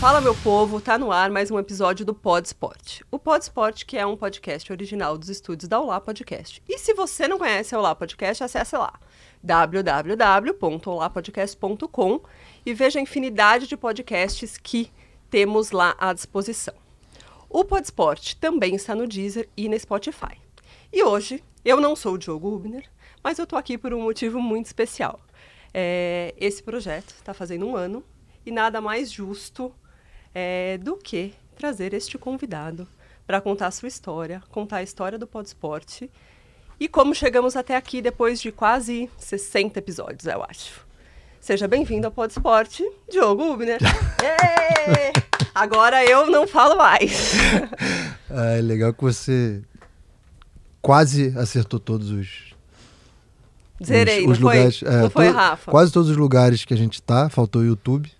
Fala, meu povo, tá no ar mais um episódio do Pod Sport. O Pod Sport, que é um podcast original dos estúdios da Olá Podcast. E se você não conhece a Olá Podcast, acesse lá www.olapodcast.com e veja a infinidade de podcasts que temos lá à disposição. O Pod Sport também está no Deezer e no Spotify. E hoje, eu não sou o Diogo Hübner, mas eu tô aqui por um motivo muito especial. Esse projeto está fazendo um ano e nada mais justo do que trazer este convidado para contar a sua história, contar a história do Pod Sport e como chegamos até aqui depois de quase 60 episódios, eu acho. Seja bem-vindo ao Pod Sport, Diogo Hübner. Agora eu não falo mais. É legal que você quase acertou todos os... Zerei, os não lugares, foi? Não foi, Rafa? Quase todos os lugares que a gente tá, faltou o YouTube.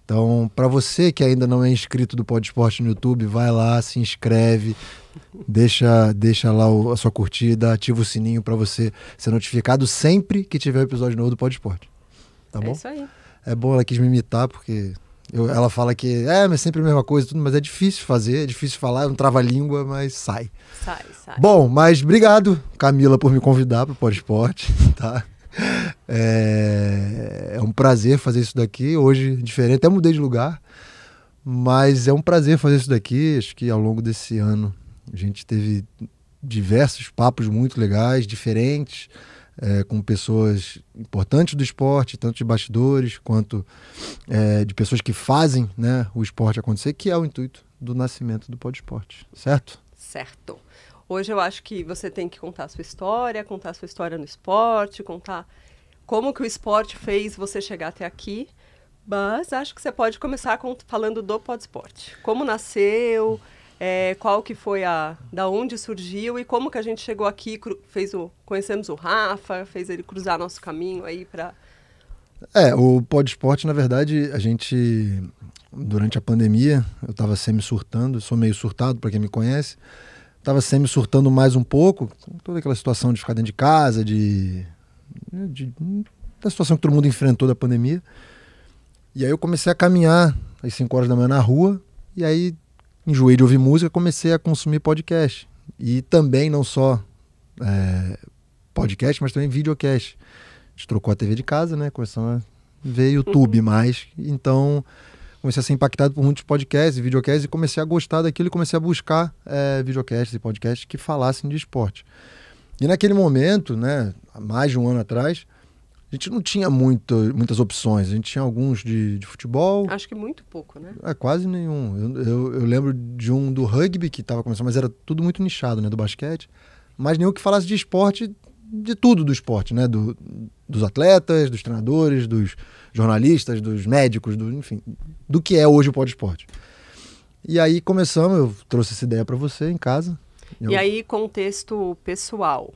Então, para você que ainda não é inscrito do Pod Sport no YouTube, vai lá, se inscreve, deixa lá a sua curtida, ativa o sininho para você ser notificado sempre que tiver um episódio novo do Pod Sport. Tá bom? É isso aí. É bom, ela quis me imitar, porque ela fala que mas é sempre a mesma coisa, tudo, mas é difícil fazer, é difícil falar, é um trava-língua, mas sai. Sai. Bom, mas obrigado, Camila, por me convidar para o Pod Sport, tá? É um prazer fazer isso daqui, hoje diferente, até mudei de lugar, mas é um prazer fazer isso daqui. Acho que ao longo desse ano a gente teve diversos papos muito legais, diferentes, com pessoas importantes do esporte, tanto de bastidores quanto de pessoas que fazem, né, o esporte acontecer, que é o intuito do nascimento do Pod Sport, certo? Certo. Hoje eu acho que você tem que contar a sua história no esporte, contar como que o esporte fez você chegar até aqui, mas acho que você pode começar falando do Pod Sport. Como nasceu, qual que foi da onde surgiu e como que a gente chegou aqui, conhecemos o Rafa, fez ele cruzar nosso caminho aí para... O Pod Sport, na verdade, a gente, durante a pandemia, eu estava semi-surtando, sou meio surtado para quem me conhece, estava semi-surtando mais um pouco, toda aquela situação de ficar dentro de casa, da situação que todo mundo enfrentou da pandemia. E aí eu comecei a caminhar às 5 horas da manhã na rua, e aí enjoei de ouvir música, comecei a consumir podcast. E também não só podcast, mas também videocast. A gente trocou a TV de casa, né? Começamos a ver YouTube mais. Então comecei a ser impactado por muitos podcasts e videocasts e comecei a gostar daquilo e comecei a buscar videocasts e podcasts que falassem de esporte. E naquele momento, né, há mais de um ano atrás, a gente não tinha muitas opções. A gente tinha alguns de futebol. Acho que muito pouco, né? Quase nenhum. Eu lembro de um do rugby que estava começando, mas era tudo muito nichado, né, do basquete. Mas nenhum que falasse de esporte, de tudo do esporte, né? Dos atletas, dos treinadores, dos jornalistas, dos médicos, enfim, do que é hoje o Pod Sport. E aí começamos, eu trouxe essa ideia para você em casa. E aí, contexto pessoal,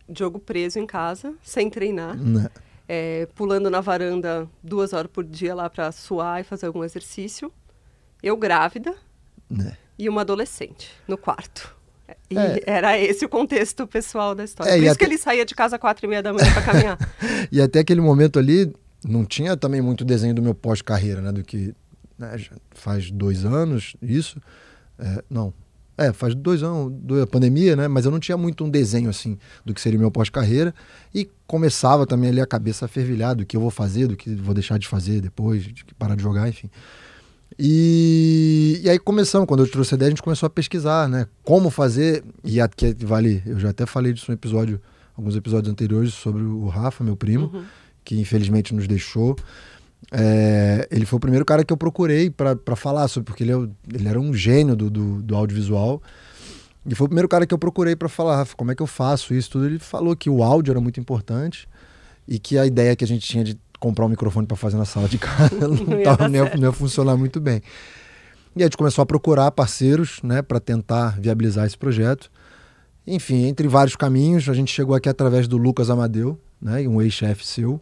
Diogo preso em casa, sem treinar, pulando na varanda 2 horas por dia lá para suar e fazer algum exercício, eu grávida e uma adolescente no quarto. E era esse o contexto pessoal da história. Por isso que ele saía de casa às 4h30 da manhã para caminhar. E até aquele momento ali, não tinha também muito desenho do meu pós-carreira, né? Do que já faz 2 anos isso. Faz 2 anos da pandemia, né? Mas eu não tinha muito um desenho assim do que seria o meu pós-carreira. E começava também ali a cabeça a fervilhar do que eu vou fazer, do que vou deixar de fazer depois, de parar de jogar, enfim. E aí começamos, quando eu trouxe a ideia, a gente começou a pesquisar, né? Como fazer, e aqui vale, eu já até falei disso alguns episódios anteriores sobre o Rafa, meu primo, que infelizmente nos deixou. Ele foi o primeiro cara que eu procurei para falar sobre, porque ele era um gênio do audiovisual, e foi o primeiro cara que eu procurei para falar, Rafa, como é que eu faço isso tudo. Ele falou que o áudio era muito importante e que a ideia que a gente tinha de comprar um microfone para fazer na sala de casa não ia funcionar muito bem. E a gente começou a procurar parceiros, né, para tentar viabilizar esse projeto. Enfim, entre vários caminhos, a gente chegou aqui através do Lucas Amadeu, né, um ex-chefe seu,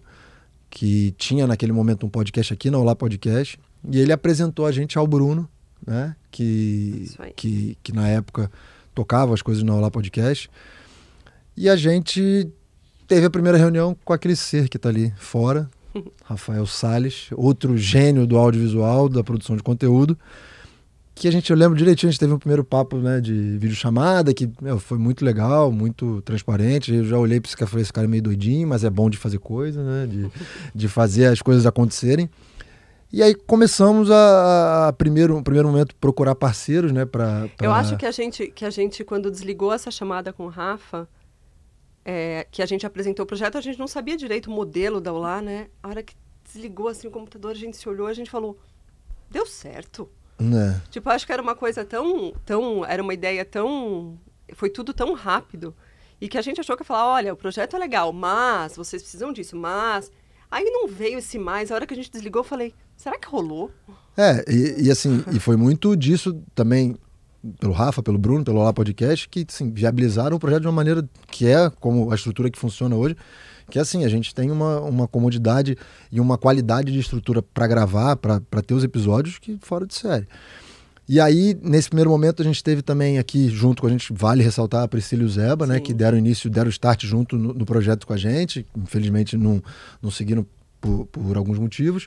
que tinha naquele momento um podcast aqui na Olá Podcast, e ele apresentou a gente ao Bruno, né, que na época tocava as coisas na Olá Podcast, e a gente teve a primeira reunião com aquele ser que está ali fora, Rafael Salles, outro gênio do audiovisual, da produção de conteúdo, que eu lembro direitinho, a gente teve um primeiro papo, né, de videochamada, que foi muito legal, muito transparente. Eu já olhei para esse cara e falei, esse cara é meio doidinho, mas é bom de fazer coisa, né, de fazer as coisas acontecerem. E aí começamos primeiro momento, procurar parceiros, né, pra... Eu acho que a gente, quando desligou essa chamada com o Rafa, que a gente apresentou o projeto, a gente não sabia direito o modelo da Olá, né? A hora que desligou assim o computador, a gente se olhou, a gente falou, deu certo. Tipo, acho que era uma coisa era uma ideia foi tudo tão rápido, e que a gente achou que ia falar, olha, o projeto é legal, mas vocês precisam disso, mas... Aí não veio esse mais, a hora que a gente desligou, eu falei, será que rolou? E foi muito disso também, pelo Rafa, pelo Bruno, pelo Olá Podcast, que assim, viabilizaram o projeto de uma maneira que como a estrutura que funciona hoje, que assim, a gente tem uma comodidade e uma qualidade de estrutura para gravar, para ter os episódios que fora de série. E aí, nesse primeiro momento, a gente teve também aqui, junto com a gente, vale ressaltar a Priscila e o Zeba, né, que deram start junto no projeto com a gente. Infelizmente, não seguiram por alguns motivos.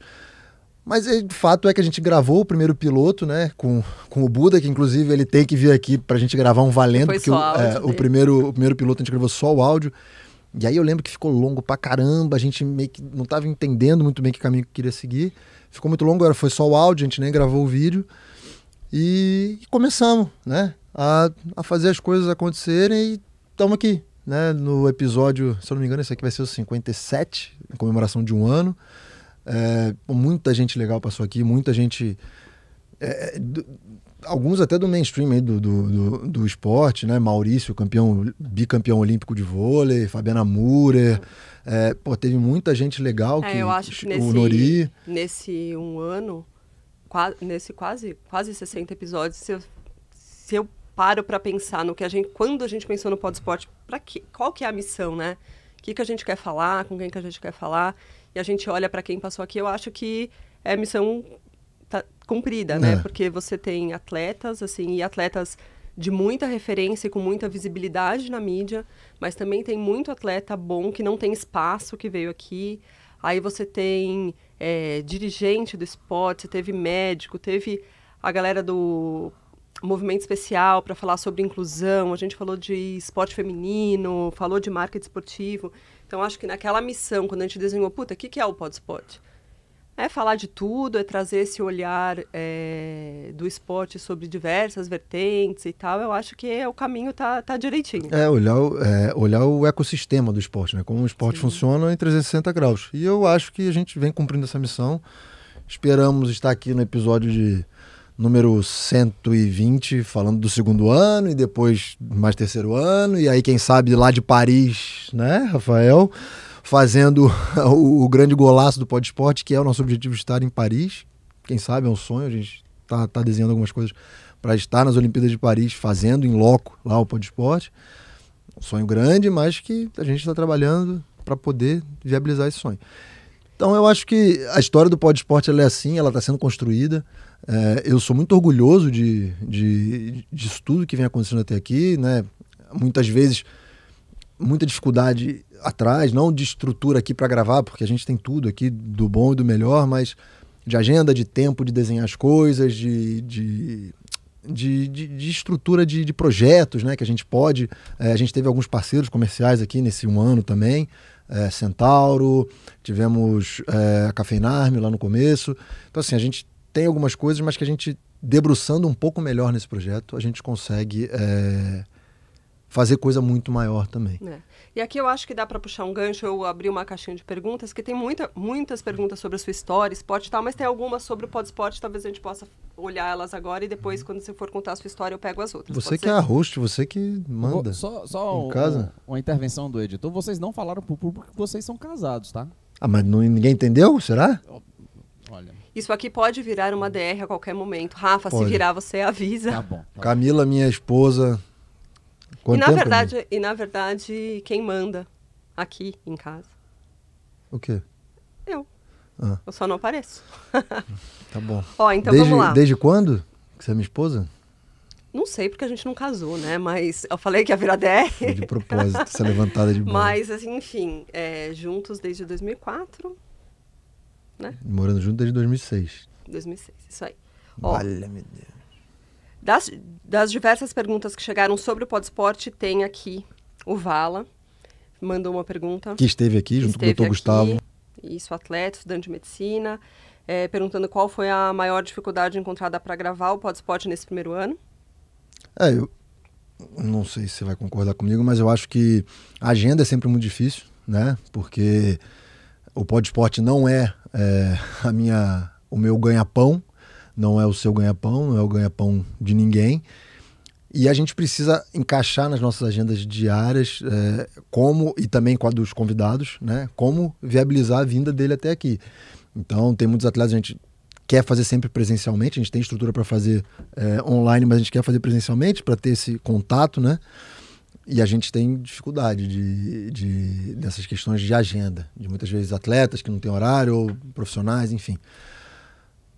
Mas o fato é que a gente gravou o primeiro piloto, né, com o Buda, que inclusive ele tem que vir aqui pra gente gravar um valendo, porque o primeiro piloto a gente gravou só o áudio. E aí eu lembro que ficou longo pra caramba, a gente meio que não tava entendendo muito bem que caminho que queria seguir. Ficou muito longo, foi só o áudio, a gente nem gravou o vídeo. E começamos, né, a fazer as coisas acontecerem e estamos aqui, né, no episódio, se eu não me engano, esse aqui vai ser o 57, em comemoração de 1 ano. Muita gente legal passou aqui, muita gente, alguns até do mainstream aí do esporte, né, Maurício, bicampeão olímpico de vôlei, Fabiana Murer, teve muita gente legal, eu acho que o Nori. Nesse 1 ano, nesse quase 60 episódios, se eu paro para pensar no que quando a gente pensou no Podsport, qual que é a missão, né? O que a gente quer falar, com quem que a gente quer falar, e a gente olha para quem passou aqui, eu acho que a missão tá cumprida, né? Porque você tem atletas, assim, e atletas de muita referência e com muita visibilidade na mídia, mas também tem muito atleta bom que não tem espaço, que veio aqui. Aí você tem dirigente do esporte, você teve médico, teve a galera do movimento especial para falar sobre inclusão, a gente falou de esporte feminino, falou de marketing esportivo. Então, acho que naquela missão, quando a gente desenhou, o que é o Podsport? É falar de tudo, é trazer esse olhar do esporte sobre diversas vertentes e tal. Eu acho que o caminho tá direitinho. Olhar o ecossistema do esporte, né? Como o esporte funciona em 360 graus. E eu acho que a gente vem cumprindo essa missão. Esperamos estar aqui no episódio de número 120, falando do 2º ano e depois mais 3º ano. E aí, quem sabe, lá de Paris, né, Rafael? Fazendo o grande golaço do Podsport, que é o nosso objetivo de estar em Paris. Quem sabe, é um sonho, a gente tá desenhando algumas coisas para estar nas Olimpíadas de Paris, fazendo em loco lá o Podsport. Um sonho grande, mas que a gente está trabalhando para poder viabilizar esse sonho. Então eu acho que a história do Podsport ela é assim, ela está sendo construída. Eu sou muito orgulhoso disso tudo que vem acontecendo até aqui, né? Muitas vezes, muita dificuldade atrás, não de estrutura aqui para gravar, porque a gente tem tudo aqui do bom e do melhor, mas de agenda, de tempo de desenhar as coisas, de estrutura de projetos, né, que a gente pode. A gente teve alguns parceiros comerciais aqui nesse 1 ano também, Centauro, tivemos a Cafeinarme lá no começo. Então, assim, a gente tem algumas coisas, mas que a gente, debruçando um pouco melhor nesse projeto, a gente consegue fazer coisa muito maior também. E aqui eu acho que dá para puxar um gancho, eu abri uma caixinha de perguntas, que tem muitas perguntas sobre a sua história, esporte e tal, mas tem algumas sobre o Podsport, talvez a gente possa olhar elas agora e depois, quando você for contar a sua história, eu pego as outras. Você que é a host, você que manda. Só em casa. Uma intervenção do editor, vocês não falaram pro público que vocês são casados, tá? Mas ninguém entendeu? Será? Olha. Isso aqui pode virar uma DR a qualquer momento. Rafa, se virar, você avisa. Tá bom. Camila, minha esposa... E na verdade, quem manda aqui em casa? O quê? Eu. Eu só não apareço. Tá bom. Então vamos lá. Desde quando que você é minha esposa? Não sei, porque a gente não casou, né? Mas eu falei que ia virar DR. Foi de propósito, essa levantada de bola. Mas, assim, enfim, juntos desde 2004. né? Morando junto desde 2006. 2006, isso aí. Ó, Valha-me Deus. das diversas perguntas que chegaram sobre o Podsport, tem aqui o Vala, mandou uma pergunta. Que esteve aqui junto com o Dr. Gustavo. Isso, atleta, estudante de medicina, perguntando qual foi a maior dificuldade encontrada para gravar o Podsport nesse primeiro ano. Eu não sei se você vai concordar comigo, mas eu acho que a agenda é sempre muito difícil, né? Porque o Podsport não é, o meu ganha-pão, não é o seu ganha-pão, não é o ganha-pão de ninguém. E a gente precisa encaixar nas nossas agendas diárias, e também com a dos convidados, né? Como viabilizar a vinda dele até aqui. Então, tem muitos atletas, a gente quer fazer sempre presencialmente, a gente tem estrutura para fazer online, mas a gente quer fazer presencialmente para ter esse contato, né? E a gente tem dificuldade dessas questões de agenda, de muitas vezes atletas que não têm horário, ou profissionais, enfim.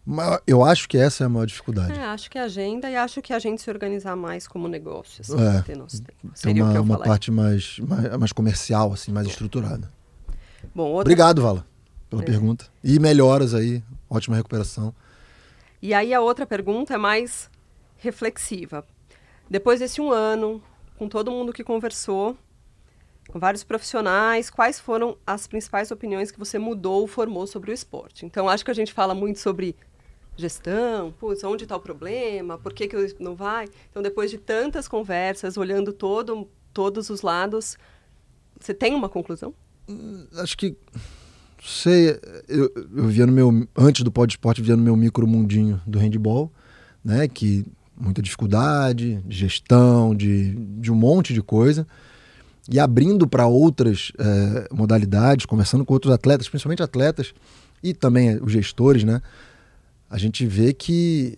Mas eu acho que essa é a maior dificuldade. Acho que é a agenda e acho que a gente se organizar mais como negócio, assim, ter nosso tempo. Tem uma parte mais comercial, assim, mais estruturada. Bom, Obrigado, Vala, pela pergunta. E melhoras aí, ótima recuperação. E aí a outra pergunta é mais reflexiva. Depois desse um ano, com todo mundo que conversou, com vários profissionais, quais foram as principais opiniões que você mudou ou formou sobre o esporte? Então, acho que a gente fala muito sobre gestão, onde está o problema, por que não vai? Então, depois de tantas conversas, olhando todos os lados, você tem uma conclusão? Acho que, eu via antes do Podsport, via no meu micromundinho do handball, né, que muita dificuldade, de gestão, de um monte de coisa, e abrindo para outras modalidades, conversando com outros atletas, principalmente atletas, e também os gestores, né, a gente vê que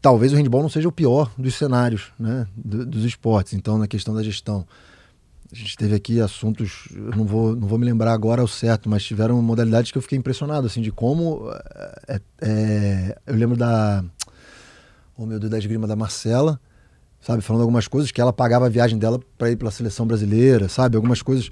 talvez o handball não seja o pior dos cenários, né, dos esportes. Então, na questão da gestão, a gente teve aqui assuntos, eu não vou me lembrar agora ao certo, mas tiveram modalidades que eu fiquei impressionado, assim, de como eu lembro da esgrima da Marcela, sabe, falando algumas coisas que ela pagava a viagem dela para ir pela seleção brasileira, sabe, algumas coisas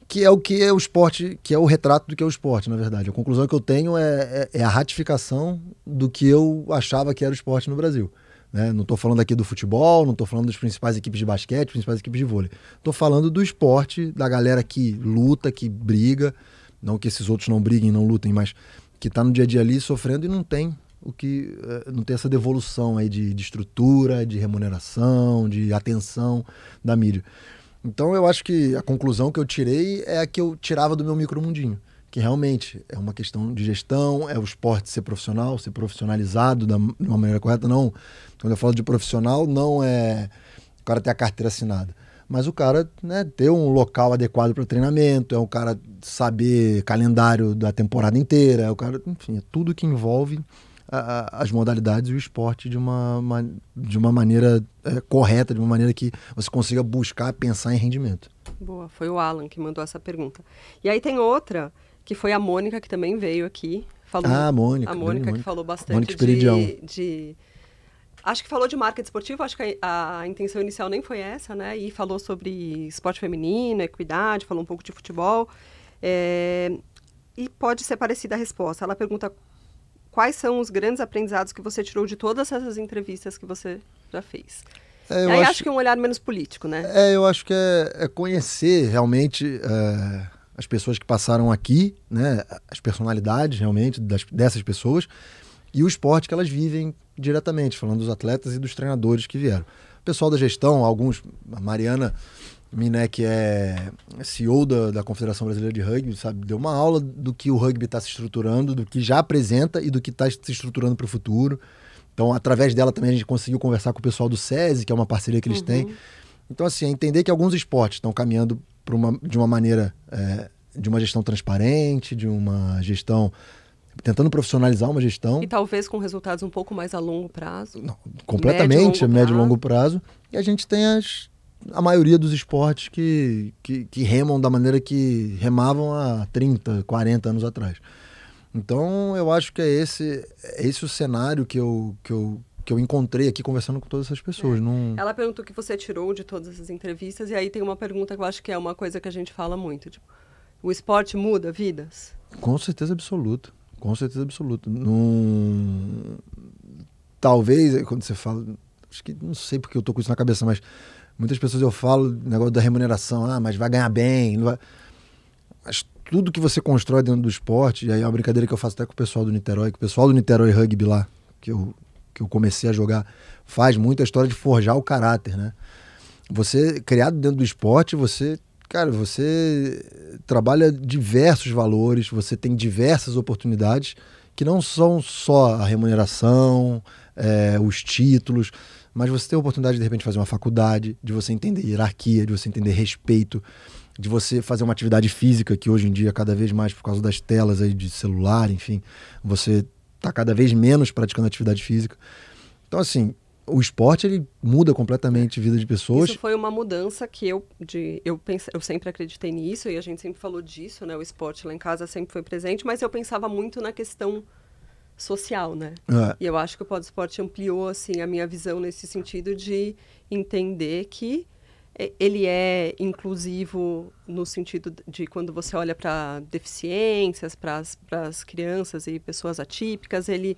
que é o que é o esporte, que é o retrato do que é o esporte, na verdade. A conclusão que eu tenho é a ratificação do que eu achava que era o esporte no Brasil, né? Não estou falando aqui do futebol, não estou falando das principais equipes de basquete, principais equipes de vôlei. Estou falando do esporte, da galera que luta, que briga, não que esses outros não briguem, não lutem, mas que está no dia a dia ali sofrendo e não tem não tem essa devolução aí de estrutura, de remuneração, de atenção da mídia. Então eu acho que a conclusão que eu tirei é a que eu tirava do meu micromundinho, que realmente é uma questão de gestão, é o esporte ser profissional, ser profissionalizado de uma maneira correta. Não, quando eu falo de profissional, não é o cara ter a carteira assinada, mas o cara, né, ter um local adequado para treinamento, é o cara saber calendário da temporada inteira, é o cara, enfim, é tudo que envolve as modalidades e o esporte de uma maneira correta, de uma maneira que você consiga buscar, pensar em rendimento. Boa, foi o Alan que mandou essa pergunta. E aí tem outra, que foi a Mônica, que também veio aqui. A Mônica que falou bastante de... Acho que falou de marketing esportivo, acho que a intenção inicial nem foi essa, né? E falou sobre esporte feminino, equidade, falou um pouco de futebol. E pode ser parecida a resposta. Ela pergunta: quais são os grandes aprendizados que você tirou de todas essas entrevistas que você já fez? E aí acho que é um olhar menos político, né? Eu acho que é conhecer realmente as pessoas que passaram aqui, né? As personalidades realmente dessas pessoas e o esporte que elas vivem diretamente, falando dos atletas e dos treinadores que vieram. O pessoal da gestão, alguns, a Mariana Miné, que é CEO da Confederação Brasileira de Rugby, sabe, deu uma aula do que o rugby está se estruturando, do que já apresenta e do que está se estruturando para o futuro. Então, através dela também a gente conseguiu conversar com o pessoal do SESI, que é uma parceria que eles têm. Então, assim, entender que alguns esportes estão caminhando de uma maneira, de uma gestão transparente, de uma gestão, tentando profissionalizar uma gestão. E talvez com resultados um pouco mais a longo prazo. Não, completamente, médio e longo prazo. E a gente tem a maioria dos esportes que remam da maneira que remavam há 30, 40 anos atrás. Então, eu acho que é esse o cenário que eu encontrei aqui conversando com todas essas pessoas. Não... Ela perguntou o que você tirou de todas essas entrevistas, e aí tem uma pergunta que eu acho que é uma coisa que a gente fala muito. Tipo, o esporte muda vidas? Com certeza absoluta. Com certeza absoluta. Talvez, quando você fala... Acho que não sei porque eu tô com isso na cabeça, mas muitas pessoas eu falo negócio da remuneração. Mas vai ganhar bem. Não vai... Mas tudo que você constrói dentro do esporte, e aí é uma brincadeira que eu faço até com o pessoal do Niterói, que o pessoal do Niterói Rugby lá, que eu comecei a jogar, faz muito a história de forjar o caráter, né? Você, criado dentro do esporte, você trabalha diversos valores, você tem diversas oportunidades que não são só a remuneração, os títulos, mas você tem a oportunidade de repente fazer uma faculdade, de você entender hierarquia, de você entender respeito, de você fazer uma atividade física, que hoje em dia, cada vez mais por causa das telas aí de celular, enfim, você está cada vez menos praticando atividade física. Então, assim, o esporte, ele muda completamente a vida de pessoas. Isso foi uma mudança que eu sempre acreditei nisso, e a gente sempre falou disso, né? O esporte lá em casa sempre foi presente, mas eu pensava muito na questão social, né? E eu acho que o Podesporte ampliou, assim, a minha visão nesse sentido de entender que ele é inclusivo no sentido de quando você olha para deficiências, para as crianças e pessoas atípicas, ele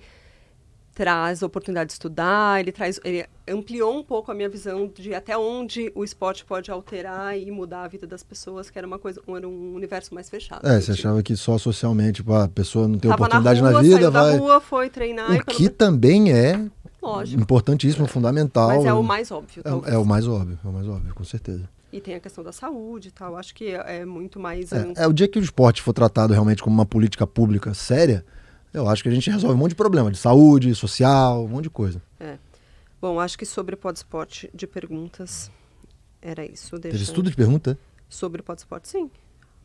traz oportunidade de estudar, ele ampliou um pouco a minha visão de até onde o esporte pode alterar e mudar a vida das pessoas, que era era um universo mais fechado. Você achava que só socialmente, a pessoa não tem Tava oportunidade na rua, vida, saiu vai... da rua, foi treinar. O que também é lógico, importantíssimo, fundamental. mas é o mais óbvio. É o mais óbvio, com certeza. E tem a questão da saúde e tal, acho que é muito mais... O dia que o esporte for tratado realmente como uma política pública séria, eu acho que a gente resolve um monte de problema, de saúde, social, um monte de coisa. Bom, acho que sobre o Podesporte de perguntas, era isso. Teve estudo de pergunta? Sobre o Podesporte, sim.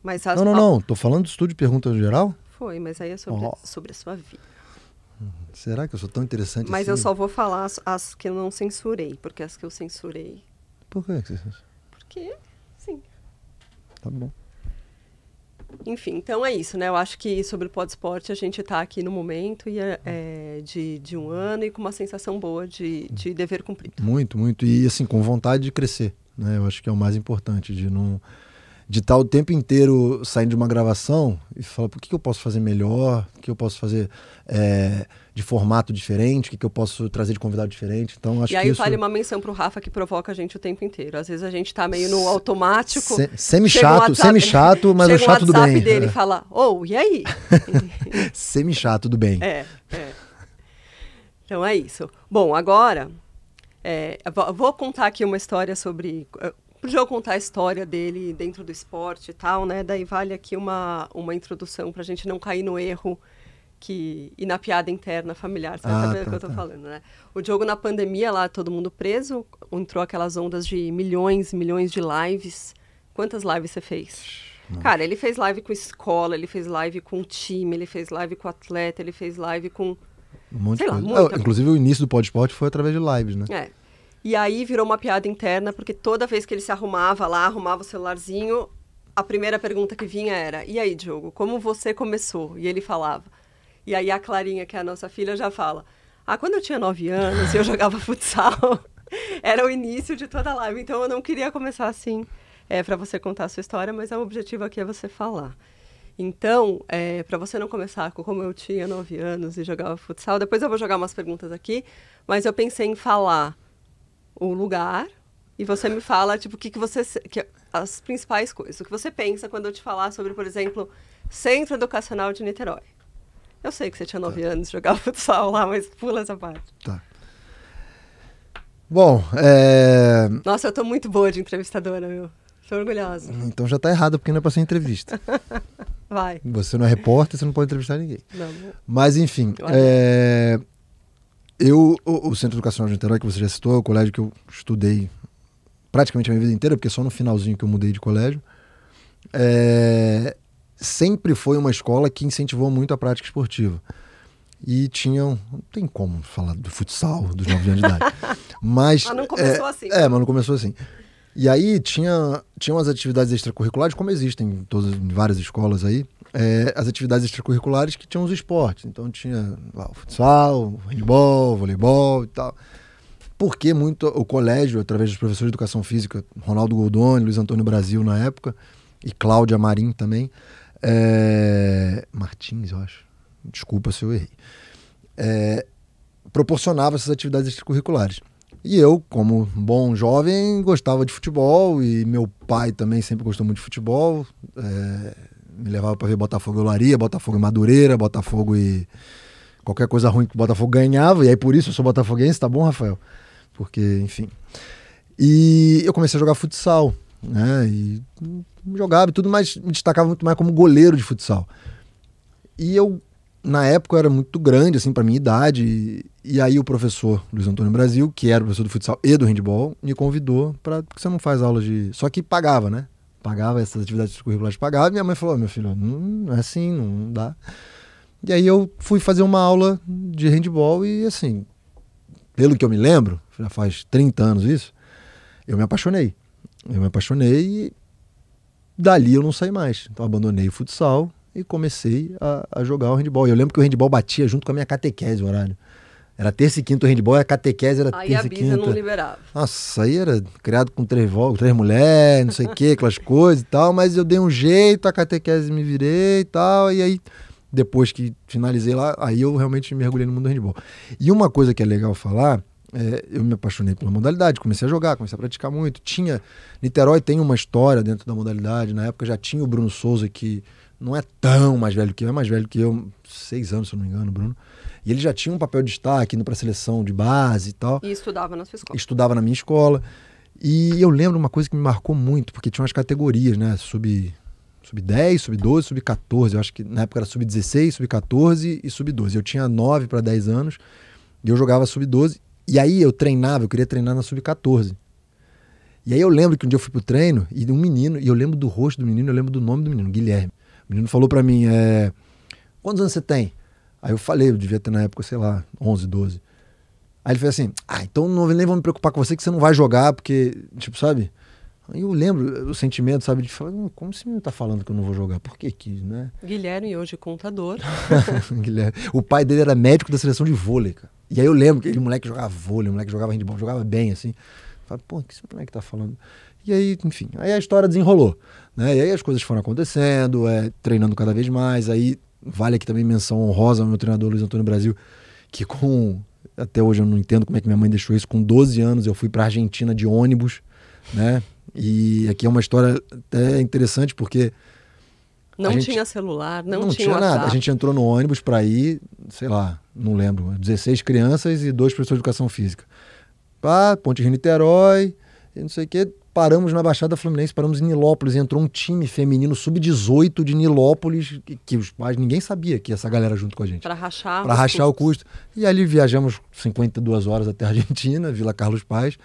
Mas Não. Tô falando de estudo de pergunta no geral? Foi, mas aí é sobre a sua vida. Será que eu sou tão interessante Mas assim? eu só vou falar as que eu não censurei, porque as que eu censurei... Por que você censurou? Porque, sim. Tá bom. Enfim, então é isso, né? Eu acho que sobre o Podesporte a gente está aqui no momento de um ano e com uma sensação boa de dever cumprido. Muito, muito. E assim, com vontade de crescer, né? Eu acho que é o mais importante, de estar o tempo inteiro saindo de uma gravação e falar, por que eu posso fazer melhor? O que eu posso fazer de formato diferente? O que eu posso trazer de convidado diferente? Então, acho e aí que isso... vale uma menção pro Rafa, que provoca a gente o tempo inteiro. Às vezes a gente tá meio no automático. Semi-chato, mas o chato do bem. Chega o WhatsApp dele e fala, e aí? Semi-chato do bem. Então é isso. Bom, agora, vou contar aqui uma história sobre... Podia eu contar a história dele dentro do esporte e tal, né? Daí vale aqui uma introdução pra gente não cair no erro e na piada interna familiar, você vai saber do que eu tô falando, né? O Diogo, na pandemia, lá, todo mundo preso, entrou aquelas ondas de milhões de lives. Quantas lives você fez? Nossa. Cara, ele fez live com escola, ele fez live com time, ele fez live com atleta, ele fez live com... Um monte de coisa. Inclusive, o início do Podesporte foi através de lives, né? E aí virou uma piada interna, porque toda vez que ele se arrumava o celularzinho, a primeira pergunta que vinha era, e aí, Diogo, como você começou? E ele falava. E aí a Clarinha, que é a nossa filha, já fala, quando eu tinha 9 anos e eu jogava futsal, era o início de toda a live. Então eu não queria começar assim, para você contar a sua história, mas o objetivo aqui é você falar. Então, para você não começar com como eu tinha 9 anos e jogava futsal, depois eu vou jogar umas perguntas aqui, mas eu pensei em falar o lugar, e você me fala, tipo, as principais coisas. O que você pensa quando eu te falar sobre, por exemplo, Centro Educacional de Niterói. Eu sei que você tinha 9 anos, jogava futsal lá, mas pula essa parte. Tá. Bom, Nossa, eu tô muito boa de entrevistadora, meu. Tô orgulhosa. Então já tá errado, porque não é pra ser entrevista. Vai. Você não é repórter, você não pode entrevistar ninguém. Não. Mas, enfim, o Centro Educacional de Niterói, que você já citou, é o colégio que eu estudei praticamente a minha vida inteira, porque só no finalzinho que eu mudei de colégio. Sempre foi uma escola que incentivou muito a prática esportiva. E não tem como falar do futsal dos 9 anos de idade. Mas não começou assim. Mas não começou assim. E aí tinha as atividades extracurriculares, como existem em várias escolas aí, as atividades extracurriculares que tinham os esportes. Então tinha o futsal, o handebol, o voleibol e tal. Porque muito o colégio, através dos professores de educação física, Ronaldo Goldoni, Luiz Antônio Brasil na época, e Cláudia Marim também, Martins, eu acho. desculpa se eu errei. Proporcionava essas atividades extracurriculares. E eu, como bom jovem, gostava de futebol, e meu pai também sempre gostou muito de futebol. Me levava para ver Botafogo e Olaria, Botafogo e Madureira, Botafogo e qualquer coisa ruim que o Botafogo ganhava, e aí por isso eu sou botafoguense, tá bom, Rafael? Porque, enfim. E eu comecei a jogar futsal, né? E jogava e tudo, mas me destacava muito mais como goleiro de futsal. E eu, na época, eu era muito grande, assim, pra minha idade, e aí o professor Luiz Antônio Brasil, que era o professor do futsal e do handball, me convidou porque você não faz aulas de... Só que pagava, né? Pagava essas atividades curriculares, pagava, e minha mãe falou, meu filho, não é assim, não dá. E aí eu fui fazer uma aula de handball e, assim, pelo que eu me lembro, já faz 30 anos isso, eu me apaixonei. E dali eu não saí mais. Então abandonei o futsal e comecei a jogar o handball. E eu lembro que o handball batia junto com a minha catequese, o horário. Era terça e quinta o handball, a catequese era aí terça e quinta. Aí a Bisa não liberava. Nossa, aí era criado com 3 mulheres, não sei o que, aquelas coisas e tal, mas eu dei um jeito, a catequese me virei e tal, e aí, depois que finalizei lá, aí eu realmente mergulhei no mundo do handball. E uma coisa que é legal falar, eu me apaixonei pela modalidade, comecei a jogar, comecei a praticar muito. Niterói tem uma história dentro da modalidade, na época já tinha o Bruno Souza, que não é tão mais velho que eu, é mais velho que eu, 6 anos, se eu não me engano, Bruno. E ele já tinha um papel de destaque, indo para a seleção de base e tal. E estudava na sua escola? Estudava na minha escola. E eu lembro uma coisa que me marcou muito, porque tinha umas categorias, né? Sub-10, sub-12, sub-14. Eu acho que na época era sub-16, sub-14 e sub-12. Eu tinha 9 para 10 anos e eu jogava sub-12. E aí eu queria treinar na sub-14. E aí eu lembro que um dia eu fui pro treino e um menino, e eu lembro do rosto do menino, eu lembro do nome do menino, Guilherme. O menino falou para mim, quantos anos você tem? Aí eu falei, eu devia ter na época, sei lá, 11, 12. Aí ele fez assim, então nem vou me preocupar com você que você não vai jogar, porque, tipo, sabe? Aí eu lembro o sentimento, sabe, de falar, como esse menino tá falando que eu não vou jogar? Por que, né? Guilherme, hoje contador. Guilherme. O pai dele era médico da seleção de vôlei, cara. E aí eu lembro que aquele moleque jogava vôlei, o moleque jogava handball, jogava bem, assim. Eu falei, o que esse moleque tá falando? E aí, enfim, aí a história desenrolou, né? E aí as coisas foram acontecendo, treinando cada vez mais, aí... Vale aqui também menção honrosa ao meu treinador Luiz Antônio Brasil, que até hoje eu não entendo como é que minha mãe deixou isso, com 12 anos eu fui para a Argentina de ônibus, né? E aqui é uma história até interessante porque... Não tinha celular, não tinha nada. WhatsApp. A gente entrou no ônibus para ir, sei lá, não lembro, 16 crianças e 2 professores de educação física. Ponte Rio-Niterói, e não sei o quê. Paramos na Baixada Fluminense, paramos em Nilópolis, entrou um time feminino sub-18 de Nilópolis, que os pais, ninguém sabia que ia essa galera junto com a gente. Para rachar o custo. E ali viajamos 52 horas até a Argentina, Vila Carlos Paz,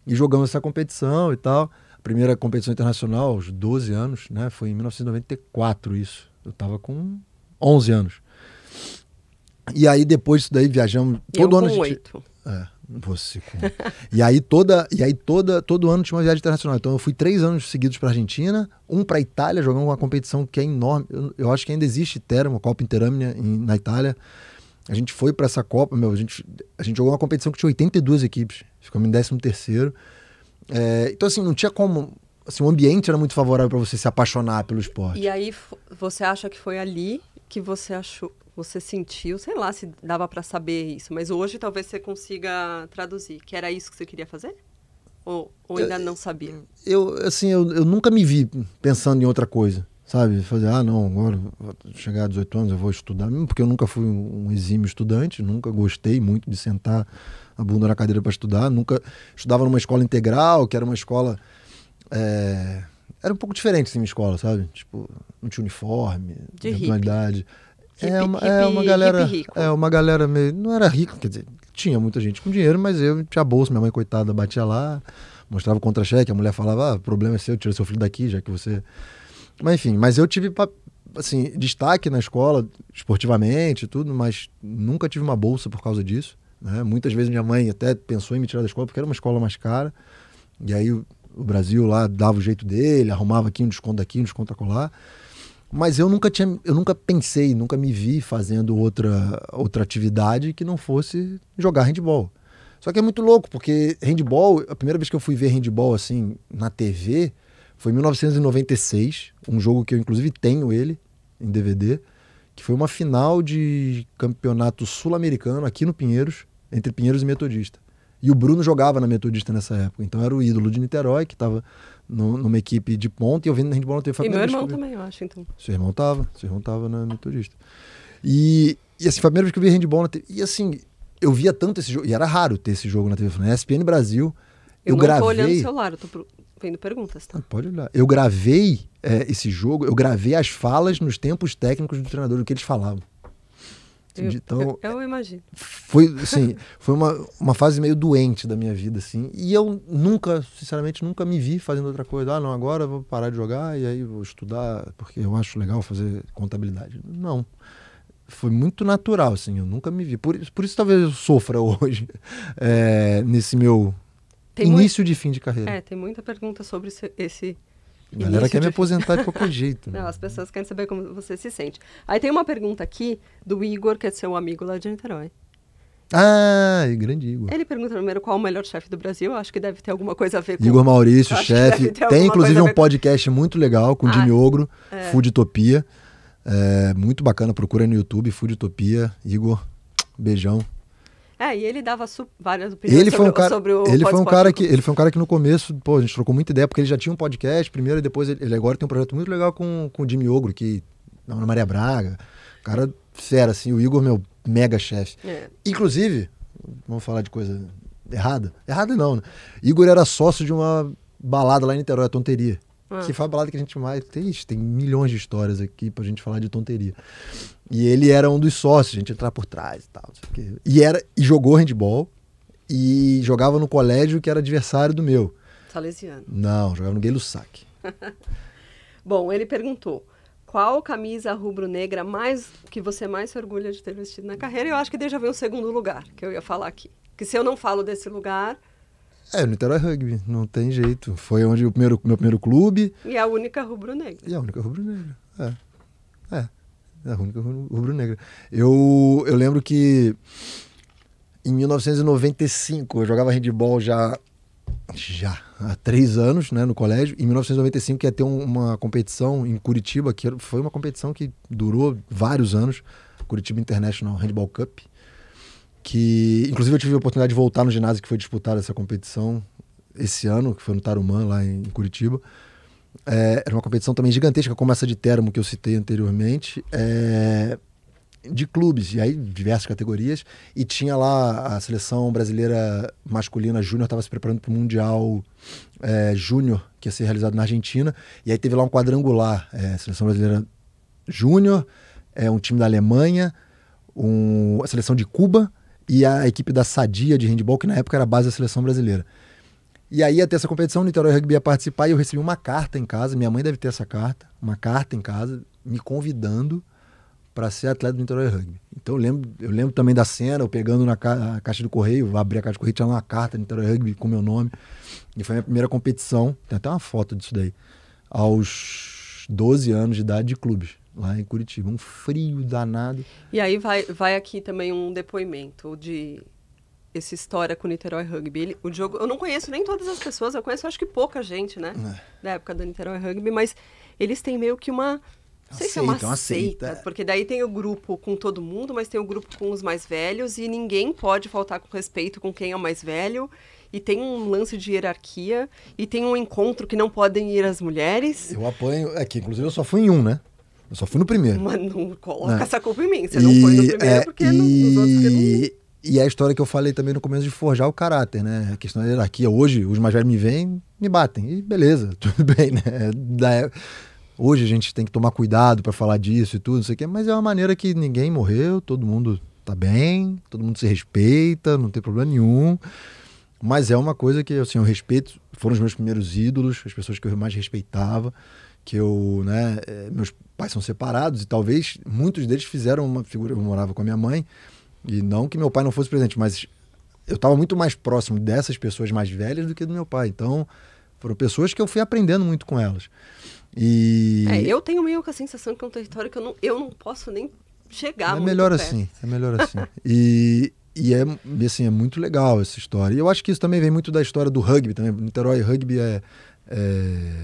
e jogamos essa competição e tal. A primeira competição internacional, aos 12 anos, né? Foi em 1994 isso. Eu estava com 11 anos. E aí depois disso daí viajamos... Todo ano a gente... 8. Você. E aí todo ano tinha uma viagem internacional. Então eu fui 3 anos seguidos para a Argentina, um para a Itália, jogando uma competição que é enorme. Eu acho que ainda existe uma Copa Interamnia na Itália. A gente foi para essa Copa, a gente jogou uma competição que tinha 82 equipes. Ficamos em 13º. Então assim, não tinha como... Assim, o ambiente era muito favorável para você se apaixonar pelo esporte. E aí você acha que foi ali que você sentiu, sei lá se dava para saber isso, mas hoje talvez você consiga traduzir, que era isso que você queria fazer? Ou ainda não sabia? Eu nunca me vi pensando em outra coisa, sabe? Fazer, não, agora vou chegar a 18 anos eu vou estudar, mesmo porque eu nunca fui um exímio estudante, nunca gostei muito de sentar a bunda na cadeira para estudar, nunca estudava numa escola integral, que era uma escola... Era um pouco diferente assim minha escola, sabe? Tipo, não tinha uniforme, de personalidade. Hippie rico. Uma galera meio... Não era rica, quer dizer, tinha muita gente com dinheiro, mas eu tinha bolsa, minha mãe, coitada, batia lá, mostrava o contra-cheque, a mulher falava, o problema é seu, tira seu filho daqui, já que você... Mas enfim, eu tive, assim, destaque na escola, esportivamente e tudo, mas nunca tive uma bolsa por causa disso, né? Muitas vezes minha mãe até pensou em me tirar da escola, porque era uma escola mais cara, e aí o Brasil lá dava o jeito dele, arrumava aqui um desconto daqui, um desconto acolá. Mas eu nunca pensei, nunca me vi fazendo outra atividade que não fosse jogar handball. Só que é muito louco, porque handball, a primeira vez que eu fui ver handball assim na TV foi em 1996, um jogo que eu inclusive tenho ele em DVD, que foi uma final de campeonato sul-americano aqui no Pinheiros, entre Pinheiros e Metodista. E o Bruno jogava na Metodista nessa época, então era o ídolo de Niterói, que estava numa equipe de ponta, e eu vendo na handball na TV. E meu irmão também, eu acho, então. Seu irmão tava na Metodista. E assim, foi a primeira vez que eu vi handball na TV. E assim, eu via tanto esse jogo, e era raro ter esse jogo na TV. Na ESPN Brasil, eu gravei... tô olhando o celular, eu tô vendo perguntas, tá? Pode olhar. Eu gravei esse jogo, eu gravei as falas nos tempos técnicos do treinador, do que eles falavam. Então, eu imagino. Foi, assim, foi uma fase meio doente da minha vida, assim. E eu sinceramente, nunca me vi fazendo outra coisa. Ah, não, agora eu vou parar de jogar e aí vou estudar, porque eu acho legal fazer contabilidade. Não. Foi muito natural, assim. Eu nunca me vi. Por isso talvez eu sofra hoje, nesse meu início de fim de carreira. Tem muita pergunta sobre esse A galera quer me aposentar de qualquer jeito. Não, as pessoas querem saber como você se sente. Aí tem uma pergunta aqui do Igor, que é seu amigo lá de Niterói. Ah, grande Igor. Ele pergunta primeiro qual o melhor chefe do Brasil. Eu acho que deve ter alguma coisa a ver com... Igor Maurício, chefe. Tem inclusive um podcast muito legal com o Jimmy Ogro, Foodtopia. Muito bacana, procura no YouTube, Foodtopia. Igor, beijão. E ele dava várias opiniões sobre o ele foi um cara que no começo, a gente trocou muita ideia, porque ele já tinha um podcast primeiro, e depois ele agora tem um projeto muito legal com o Jimmy Ogro, na Ana Maria Braga. Cara fera, assim, o Igor, meu mega chefe. Inclusive, vamos falar de coisa errada? Errada não, né? Igor era sócio de uma balada lá em Niterói, a Tonteria. Que foi a balada que a gente mais... Tem milhões de histórias aqui pra gente falar de tonteria. E ele era um dos sócios, a gente entrar por trás e tal. Não sei o quê. E jogou handball e jogava no colégio que era adversário do meu. Salesiano. Não, jogava no Gay-Lussac. Bom, ele perguntou, qual camisa rubro-negra que você mais se orgulha de ter vestido na carreira? Eu acho que já veio o segundo lugar, que eu ia falar aqui. Que se eu não falo desse lugar... o Niterói Rugby, não tem jeito. Foi onde meu primeiro clube. E a única rubro-negra. E a única rubro-negra, É a única rubro-negra. Eu lembro que em 1995, eu jogava handball já há 3 anos, né, no colégio. Em 1995 ia ter uma competição em Curitiba, que foi uma competição que durou vários anos, Curitiba International Handball Cup, que inclusive eu tive a oportunidade de voltar no ginásio que foi disputada essa competição esse ano, que foi no Tarumã, lá em Curitiba. Era uma competição também gigantesca, como essa de Teramo que eu citei anteriormente, de clubes, e aí diversas categorias, e tinha lá a seleção brasileira masculina júnior, estava se preparando para o Mundial Júnior, que ia ser realizado na Argentina, e aí teve lá um quadrangular, seleção brasileira júnior, um time da Alemanha, a seleção de Cuba e a equipe da Sadia de handball, que na época era a base da seleção brasileira. E aí ia ter essa competição, o Niterói Rugby ia participar, e eu recebi uma carta em casa, minha mãe deve ter essa carta, uma carta em casa, me convidando para ser atleta do Niterói Rugby. Então eu lembro também da cena, eu pegando na caixa do correio, abri a caixa do correio, tinha uma carta do Niterói Rugby com meu nome, e foi a minha primeira competição, tem até uma foto disso daí, aos 12 anos de idade de clubes, lá em Curitiba, um frio danado. E aí vai aqui também um depoimento de... essa história com o Niterói Rugby. O jogo, eu não conheço nem todas as pessoas, eu conheço acho que pouca gente, né? Da época do Niterói Rugby, mas eles têm meio que uma... Não sei se é uma seita, porque daí tem o grupo com todo mundo, mas tem o grupo com os mais velhos e ninguém pode faltar com respeito com quem é o mais velho. E tem um lance de hierarquia e tem um encontro que não podem ir as mulheres. Eu apanho... Aqui, inclusive eu só fui em um, né? Eu só fui no primeiro. Mas não coloca essa culpa em mim. Você não foi no primeiro porque nos outros que não... E é a história que eu falei também no começo de forjar o caráter, né? A questão da hierarquia. Hoje, os mais velhos me veem, me batem. E beleza, tudo bem, né? Hoje a gente tem que tomar cuidado para falar disso e tudo, não sei o quê, mas é uma maneira que ninguém morreu, todo mundo tá bem, todo mundo se respeita, não tem problema nenhum. Mas é uma coisa que, assim, eu respeito, foram os meus primeiros ídolos, as pessoas que eu mais respeitava, que eu, né, meus pais são separados e talvez muitos deles fizeram uma figura, eu morava com a minha mãe, e não que meu pai não fosse presente, mas eu estava muito mais próximo dessas pessoas mais velhas do que do meu pai, então foram pessoas que eu fui aprendendo muito com elas. E... eu tenho meio que a sensação que é um território que eu não posso nem chegar muito melhor perto. Assim, é melhor assim. E assim, é muito legal essa história. E eu acho que isso também vem muito da história do rugby também. Niterói Rugby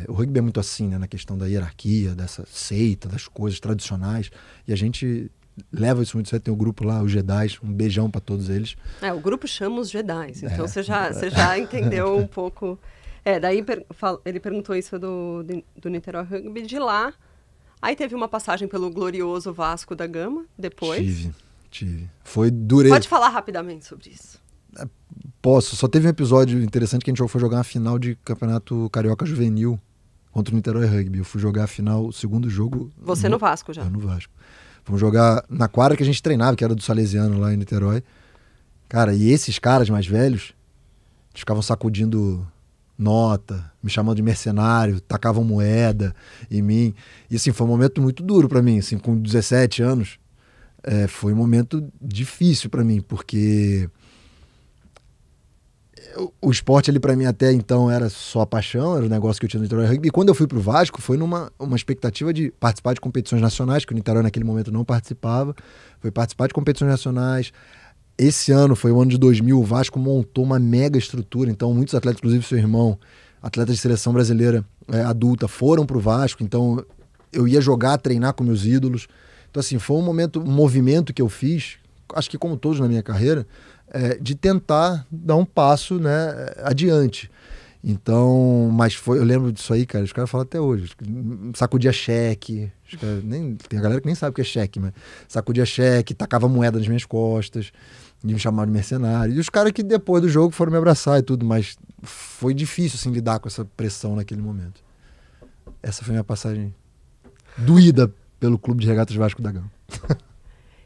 O rugby é muito assim, né, na questão da hierarquia, dessa seita, das coisas tradicionais, e a gente leva isso muito certo. Tem o grupo lá, os Jedis, um beijão para todos eles. O grupo chama os Jedis, então você já entendeu um pouco. Daí ele perguntou isso do Niterói Rugby, de lá. Aí teve uma passagem pelo glorioso Vasco da Gama, depois. Tive. Durei. Pode falar rapidamente sobre isso. Posso. Só teve um episódio interessante que a gente foi jogar uma final de campeonato carioca juvenil contra o Niterói Rugby. Eu fui jogar a final, o segundo jogo... Você no Vasco já? Eu no Vasco. Fomos jogar na quadra que a gente treinava, que era do Salesiano lá em Niterói. Cara, e esses caras mais velhos, eles ficavam sacudindo nota, me chamando de mercenário, tacavam moeda em mim. E assim, foi um momento muito duro pra mim, assim, com 17 anos. Foi um momento difícil pra mim, porque o esporte ali pra mim até então era só paixão, era um negócio que eu tinha no Niterói Rugby. E quando eu fui pro Vasco, foi numa expectativa de participar de competições nacionais, que o Niterói naquele momento não participava. Foi participar de competições nacionais. Esse ano, foi o ano de 2000, o Vasco montou uma mega estrutura, então muitos atletas, inclusive seu irmão, atletas de seleção brasileira adulta, foram pro Vasco, então eu ia jogar, treinar com meus ídolos. Então assim, foi um movimento que eu fiz, acho que como todos na minha carreira, de tentar dar um passo, né, adiante. Então, mas eu lembro disso aí, cara, os caras falam até hoje, sacudia cheque, tem a galera que nem sabe o que é cheque, mas sacudia cheque, tacava moeda nas minhas costas, e me chamaram de mercenário. E os caras que depois do jogo foram me abraçar e tudo, mas foi difícil assim, lidar com essa pressão naquele momento. Essa foi a minha passagem doída pelo Clube de Regatas Vasco da Gama.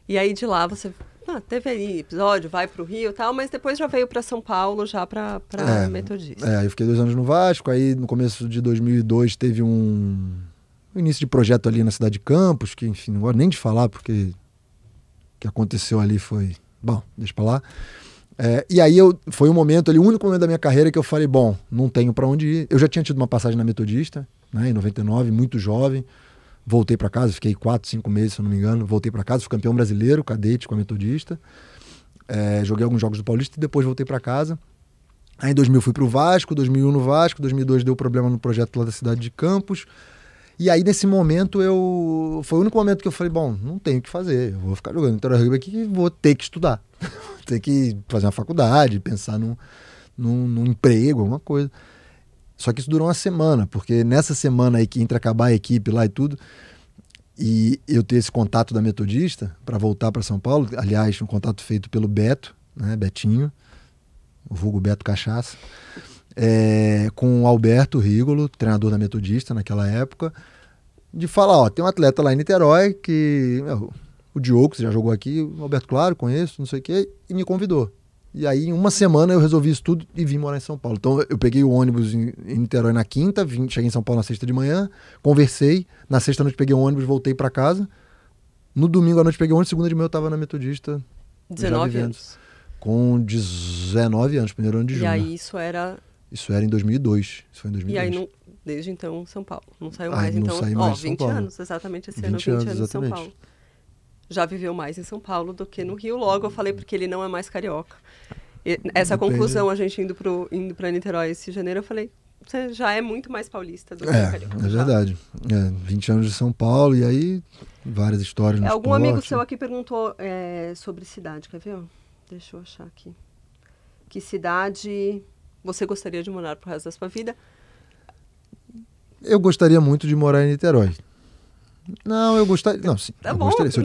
E aí de lá você teve aí episódio, vai pro Rio e tal, mas depois já veio para São Paulo, já para Metodista. Eu fiquei 2 anos no Vasco, aí no começo de 2002 teve um início de projeto ali na cidade de Campos, que enfim, não gosto nem de falar, porque o que aconteceu ali foi... Bom, deixa pra lá. E aí foi um momento ali, o único momento da minha carreira que eu falei, bom, não tenho para onde ir. Eu já tinha tido uma passagem na Metodista, né, em 99, muito jovem. Voltei para casa, fiquei 4, 5 meses, se eu não me engano. Voltei para casa, fui campeão brasileiro, cadete com a Metodista. Joguei alguns jogos do Paulista e depois voltei para casa. Aí em 2000 fui pro Vasco, 2001 no Vasco, 2002 deu problema no projeto lá da cidade de Campos. E aí nesse momento foi o único momento que eu falei, bom, não tenho o que fazer, eu vou ficar jogando Niterói Rugby aqui e vou ter que estudar. Ter que fazer uma faculdade, pensar num emprego, alguma coisa. Só que isso durou uma semana, porque nessa semana aí que entre acabar a equipe lá e tudo, e eu ter esse contato da Metodista para voltar para São Paulo, aliás, um contato feito pelo Beto, né, Betinho, o vulgo Beto Cachaça, com o Alberto Rigolo, treinador da Metodista naquela época, de falar, tem um atleta lá em Niterói que... o Diogo, que já jogou aqui, o Alberto, claro, conheço, não sei o quê, e me convidou. E aí, em uma semana, eu resolvi isso tudo e vim morar em São Paulo. Então, eu peguei o ônibus em Niterói na quinta, cheguei em São Paulo na sexta de manhã, conversei, na sexta noite peguei o ônibus, voltei para casa. No domingo à noite peguei o ônibus, segunda de manhã eu estava na Metodista. 19 anos. Com 19 anos, primeiro ano de junho. E aí, isso era em 2002. Isso foi em 2002. E aí, desde então, São Paulo. Não saiu mais, não então... saí mais de São 20 Paulo. anos, exatamente esse ano, 20 anos em São Paulo. Já viveu mais em São Paulo do que no Rio. Logo, eu falei porque ele não é mais carioca. Essa conclusão, a gente indo para Niterói esse janeiro, eu falei, você já é muito mais paulista do que carioca. É verdade. 20 anos de São Paulo e aí várias histórias no Algum esporte. amigo seu aqui perguntou sobre cidade, quer ver? Deixa eu achar aqui. Que cidade você gostaria de morar pro resto da sua vida? Eu gostaria muito de morar em Niterói. Não, eu gostaria. Não, sim, Tá eu bom. gostaria. Se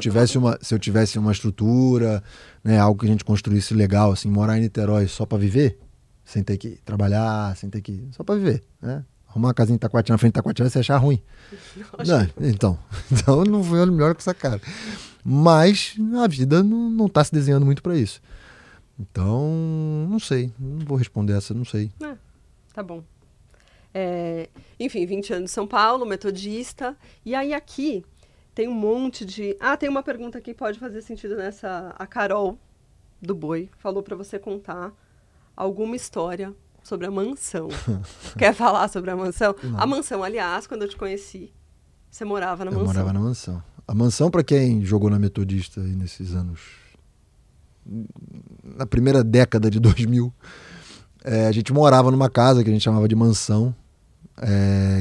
eu tivesse uma estrutura, né, algo que a gente construísse legal, assim, morar em Niterói só para viver, sem ter que trabalhar, só para viver, né? Arrumar uma casinha em Itacoatiara, na frente de Itacoatiara, você achar ruim. Não, então não foi melhor com essa cara. Mas a vida não tá se desenhando muito para isso. Então, não sei, não vou responder essa, não sei. Tá bom. Enfim, 20 anos de São Paulo, Metodista. E aí aqui tem um monte de... tem uma pergunta que pode fazer sentido nessa. A Carol, do Boi, falou para você contar alguma história sobre a mansão. Quer falar sobre a mansão? Não. A mansão, aliás, quando eu te conheci, você morava na mansão. Eu morava na mansão. A mansão, para quem jogou na Metodista aí nesses anos... Na primeira década de 2000, a gente morava numa casa que a gente chamava de mansão.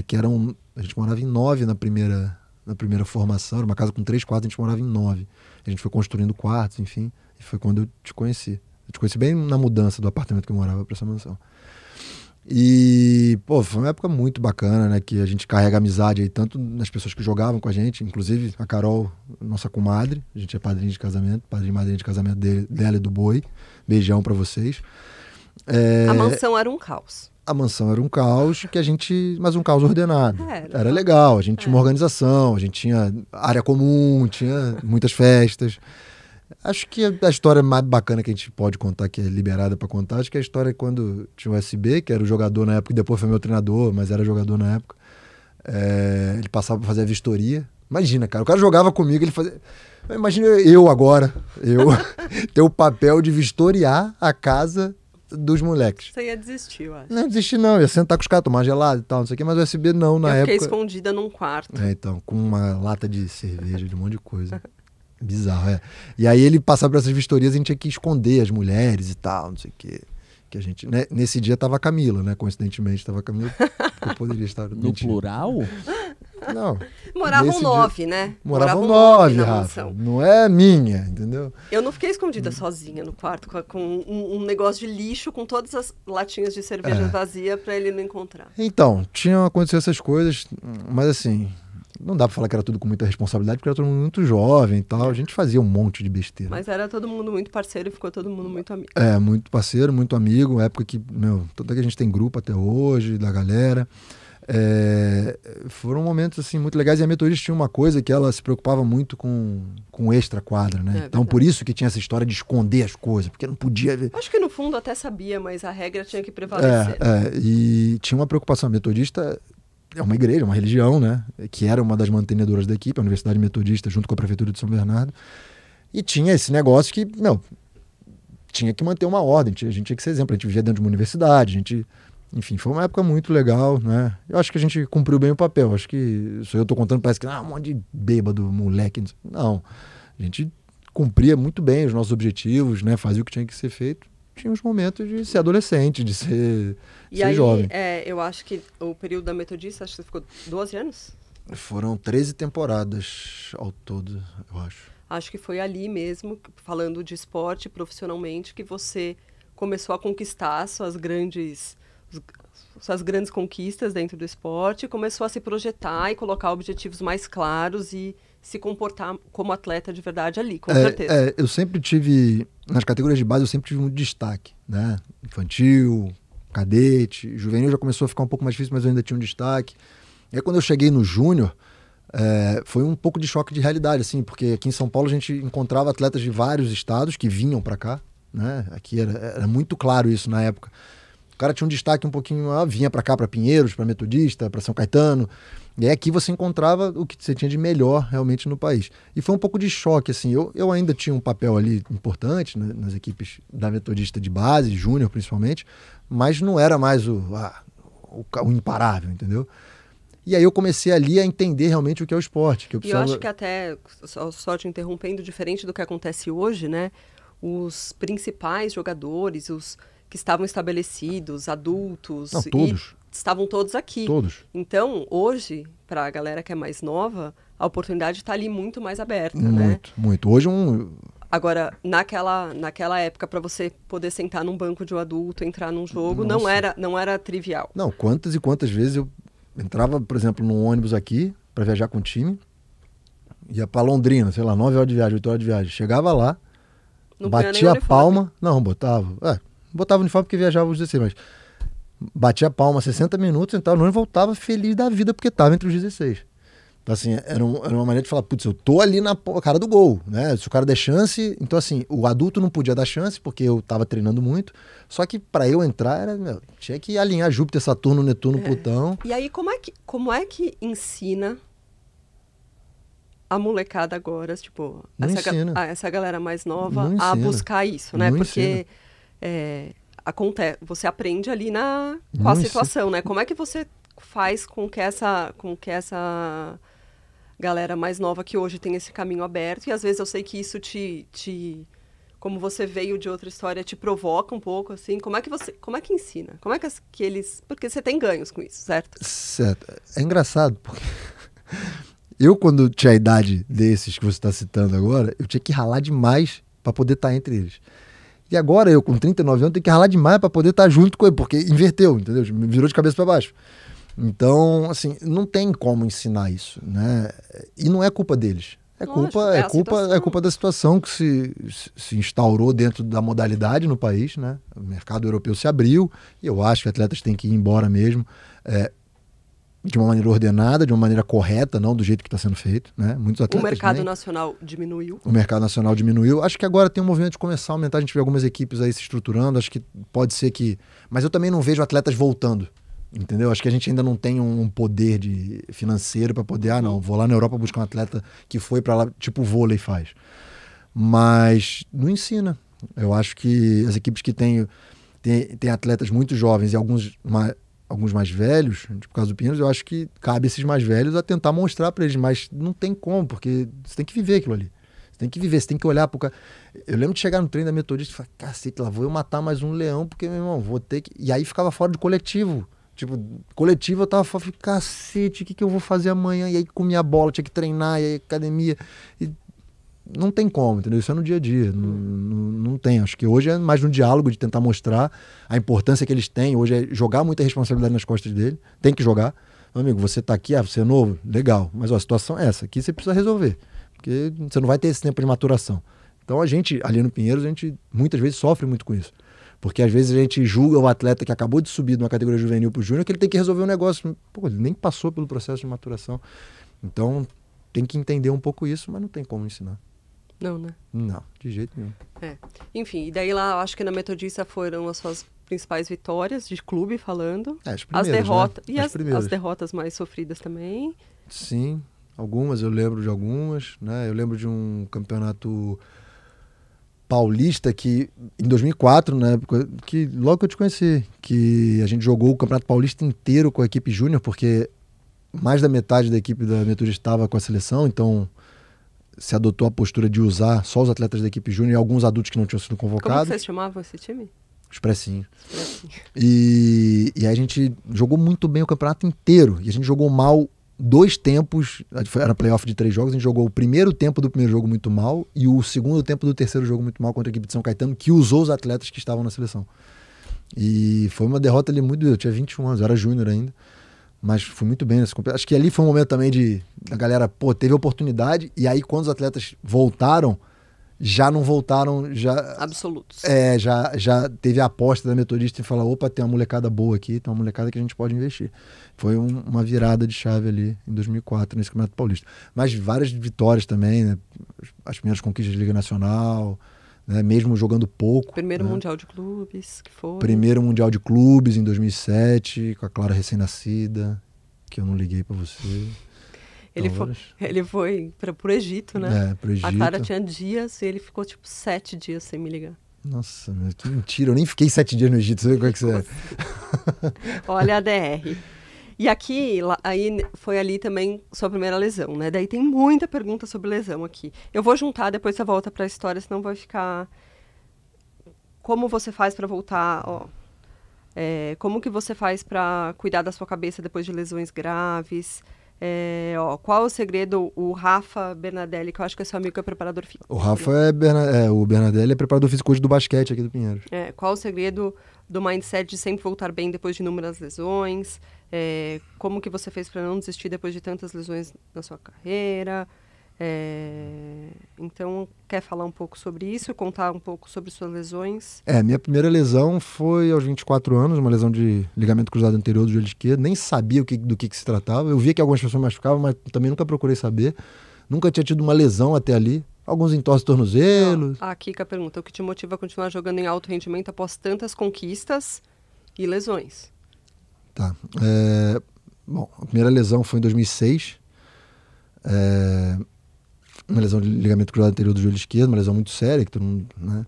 que eram... A gente morava em 9 na primeira formação, era uma casa com 3 quartos, a gente morava em 9. A gente foi construindo quartos, enfim, e foi quando eu te conheci. Eu te conheci bem na mudança do apartamento que eu morava para essa mansão. E, pô, foi uma época muito bacana, né? Que a gente carrega amizade aí, tanto nas pessoas que jogavam com a gente, inclusive a Carol, nossa comadre, a gente é padrinho e madrinha de casamento dela e do Boi. Beijão pra vocês. A mansão era um caos. A mansão era um caos, mas um caos ordenado. Era legal, a gente tinha uma organização, a gente tinha área comum, tinha muitas festas. Acho que a história mais bacana que a gente pode contar, que é liberada para contar, acho que é a história quando tinha o SB, que era o jogador na época, e depois foi meu treinador, mas era jogador na época. Ele passava para fazer a vistoria. Imagina, cara, o cara jogava comigo, ele fazia... Imagina eu agora, ter o papel de vistoriar a casa dos moleques. Você ia desistir, eu acho. Não desisti não, ia sentar com os caras, tomar gelado e tal, não sei o que, mas o SB não, na época... Eu fiquei escondida num quarto. Então, com uma lata de cerveja, de um monte de coisa. Bizarro, E aí ele passava por essas vistorias, a gente tinha que esconder as mulheres e tal, não sei o quê. Que a gente, né? Nesse dia tava a Camila, né? Coincidentemente tava a Camila, porque eu poderia estar... No plural? Não. Moravam 9, né? Moravam 9, Rafa. Mansão. Não é minha, entendeu? Eu não fiquei escondida sozinha no quarto com um negócio de lixo com todas as latinhas de cerveja vazia pra ele não encontrar. Então, tinham acontecido essas coisas, mas assim... Não dá pra falar que era tudo com muita responsabilidade, porque era todo mundo muito jovem e tal. A gente fazia um monte de besteira. Mas era todo mundo muito parceiro e ficou todo mundo muito amigo. Muito parceiro, muito amigo. Época que, tanto é que a gente tem grupo até hoje, da galera. Foram momentos, assim, muito legais. E a Metodista tinha uma coisa que ela se preocupava muito com o extra-quadra, né? Então, por isso que tinha essa história de esconder as coisas, porque não podia ver. Acho que no fundo até sabia, mas a regra tinha que prevalecer. E tinha uma preocupação. A Metodista... É uma igreja, uma religião, né? Que era uma das mantenedoras da equipe, a Universidade Metodista, junto com a Prefeitura de São Bernardo. E tinha esse negócio que, tinha que manter uma ordem, a gente tinha que ser exemplo. A gente vivia dentro de uma universidade, enfim, foi uma época muito legal, né? Eu acho que a gente cumpriu bem o papel. Acho que isso eu tô contando, parece que um monte de bêbado, moleque. Não, a gente cumpria muito bem os nossos objetivos, né? Fazia o que tinha que ser feito. Tinha uns momentos de ser adolescente, de ser jovem. Eu acho que o período da Metodista, acho que você ficou 12 anos? Foram 13 temporadas ao todo, eu acho. Acho que foi ali mesmo, falando de esporte profissionalmente, que você começou a conquistar suas grandes conquistas dentro do esporte, começou a se projetar e colocar objetivos mais claros e se comportar como atleta de verdade ali, com certeza. Eu sempre tive, nas categorias de base, eu sempre tive muito destaque, né? Infantil, cadete, juvenil já começou a ficar um pouco mais difícil, mas eu ainda tinha um destaque. E aí quando eu cheguei no júnior, foi um pouco de choque de realidade, assim, porque aqui em São Paulo a gente encontrava atletas de vários estados que vinham para cá, né? Aqui era muito claro isso na época. O cara tinha um destaque um pouquinho, vinha para cá, para Pinheiros, para Metodista, para São Caetano. E aí aqui você encontrava o que você tinha de melhor realmente no país. E foi um pouco de choque, assim. Eu ainda tinha um papel ali importante, né, nas equipes da Metodista de base, júnior principalmente, mas não era mais o imparável, entendeu? E aí eu comecei ali a entender realmente o que é o esporte. Que eu precisava... E eu acho que até, só te interrompendo, diferente do que acontece hoje, né? Os principais jogadores, os que estavam estabelecidos, adultos... Não, todos. Estavam todos aqui. Todos. Então, hoje, para a galera que é mais nova, a oportunidade está ali muito mais aberta, muito, né? Muito. Hoje Agora, naquela época, para você poder sentar num banco de um adulto, entrar num jogo, não era trivial. Não, quantas e quantas vezes eu entrava, por exemplo, num ônibus aqui para viajar com o time, ia para Londrina, sei lá, 9 horas de viagem, 8 horas de viagem. Chegava lá, batia a palma... Não, botava. Botava uniforme porque viajava os 16, mas batia a palma 60 minutos, entrava no ônibus e voltava feliz da vida porque estava entre os 16. Então, assim, era uma maneira de falar, putz, eu tô ali na cara do gol, né? Se o cara der chance... Então, assim, o adulto não podia dar chance porque eu tava treinando muito, só que para eu entrar, tinha que alinhar Júpiter, Saturno, Netuno, Plutão. E aí, como é que ensina a molecada agora, tipo, essa galera mais nova a buscar isso, né? Porque você aprende ali com a situação, né? Como é que você faz com que essa galera mais nova que hoje tem esse caminho aberto, e às vezes eu sei que isso te como você veio de outra história, te provoca um pouco, assim? Como é que ensina? Como é que eles... Porque você tem ganhos com isso, certo? Certo. É engraçado, porque eu, quando tinha a idade desses que você está citando agora, eu tinha que ralar demais para poder estar entre eles. E agora, eu com 39 anos, tenho que ralar demais para poder estar junto com ele, porque inverteu, entendeu? Me virou de cabeça para baixo. Então, assim, não tem como ensinar isso, né? E não é culpa deles. É culpa da situação que se instaurou dentro da modalidade no país, né? O mercado europeu se abriu e eu acho que atletas têm que ir embora mesmo, de uma maneira ordenada, de uma maneira correta, não do jeito que está sendo feito, né? Muitos atletas o mercado nacional diminuiu. O mercado nacional diminuiu. Acho que agora tem um movimento de começar a aumentar. A gente vê algumas equipes aí se estruturando. Acho que pode ser que... Mas eu também não vejo atletas voltando. Entendeu? Acho que a gente ainda não tem um poder financeiro para poder, não, vou lá na Europa buscar um atleta que foi para lá, tipo o vôlei faz. Mas não ensina. Eu acho que as equipes que têm atletas muito jovens e alguns mais velhos, por causa do Pinheiros, eu acho que cabe esses mais velhos a tentar mostrar para eles, mas não tem como, porque você tem que viver aquilo ali. Você tem que viver, você tem que olhar pro cara. Eu lembro de chegar no treino da Metodista e falar, cacete, lá vou eu matar mais um leão, porque, meu irmão, vou ter que... E aí ficava fora do coletivo. Tipo, coletivo eu tava falando, cacete, o que eu vou fazer amanhã? E aí comia bola, tinha que treinar, e aí academia. E não tem como, entendeu? Isso é no dia a dia, não tem. Acho que hoje é mais um diálogo de tentar mostrar a importância que eles têm. Hoje é jogar muita responsabilidade nas costas dele. Tem que jogar. Meu amigo, você tá aqui, você é novo? Legal. Mas ó, a situação é essa. Aqui você precisa resolver. Porque você não vai ter esse tempo de maturação. Então a gente, ali no Pinheiros, a gente muitas vezes sofre muito com isso. Porque às vezes a gente julga o atleta que acabou de subir de uma categoria juvenil para o júnior que ele tem que resolver um negócio. Pô, ele nem passou pelo processo de maturação. Então tem que entender um pouco isso, mas não tem como ensinar. Não, né? Não, de jeito nenhum. Enfim, e daí lá, acho que na Metodista foram as suas principais vitórias de clube falando. As primeiras, derrotas, né? E as derrotas mais sofridas também. Sim, algumas, eu lembro de algumas, né? Eu lembro de um campeonato paulista que, em 2004, né, que logo que eu te conheci, que a gente jogou o Campeonato Paulista inteiro com a equipe júnior, porque mais da metade da equipe da Metodista estava com a seleção, então se adotou a postura de usar só os atletas da equipe júnior e alguns adultos que não tinham sido convocados. Como que vocês chamavam esse time? Expressinho. E aí a gente jogou muito bem o campeonato inteiro, e a gente jogou mal 2 tempos, era playoff de 3 jogos, a gente jogou o primeiro tempo do primeiro jogo muito mal e o segundo tempo do terceiro jogo muito mal contra a equipe de São Caetano, que usou os atletas que estavam na seleção. E foi uma derrota ali muito... Eu tinha 21 anos, eu era júnior ainda, mas fui muito bem nessa competição. Acho que ali foi um momento também a galera, teve oportunidade, e aí quando os atletas voltaram, já não voltaram... Absolutos. Já teve a aposta da Metodista em falar, opa, tem uma molecada boa aqui, tem uma molecada que a gente pode investir. Foi uma virada de chave ali em 2004, nesse Campeonato Paulista. Mas várias vitórias também, né? As primeiras conquistas de Liga Nacional, né? Mesmo jogando pouco. Primeiro né? Mundial de Clubes, que foi. Primeiro Mundial de Clubes em 2007, com a Clara recém-nascida, que eu não liguei pra você. Ele foi pro Egito, né? Pro Egito. A Clara tinha dias e ele ficou tipo 7 dias sem me ligar. Nossa, que mentira, eu nem fiquei 7 dias no Egito, sabe como é que você é? Olha a DR. E aqui, aí foi ali também sua primeira lesão, né? Daí tem muita pergunta sobre lesão aqui. Eu vou juntar, depois você volta para a história, senão vai ficar... Como você faz para voltar, como que você faz para cuidar da sua cabeça depois de lesões graves? Qual o segredo? O Rafa Bernadelli, que eu acho que é seu amigo, que é preparador físico. O Rafa o Bernadelli é preparador físico hoje do basquete aqui do Pinheiros. Qual o segredo do mindset de sempre voltar bem depois de inúmeras lesões? Como que você fez para não desistir depois de tantas lesões na sua carreira? Então, quer falar um pouco sobre isso? Contar um pouco sobre suas lesões? Minha primeira lesão foi aos 24 anos, uma lesão de ligamento cruzado anterior do joelho esquerdo. Nem sabia do que se tratava. Eu via que algumas pessoas machucavam, mas também nunca procurei saber. Nunca tinha tido uma lesão até ali. Alguns entorses de tornozelos. A Kika pergunta, o que te motiva a continuar jogando em alto rendimento após tantas conquistas e lesões? Tá. Bom, a primeira lesão foi em 2006. Uma lesão de ligamento cruzado anterior do joelho esquerdo, uma lesão muito séria, que todo mundo, né?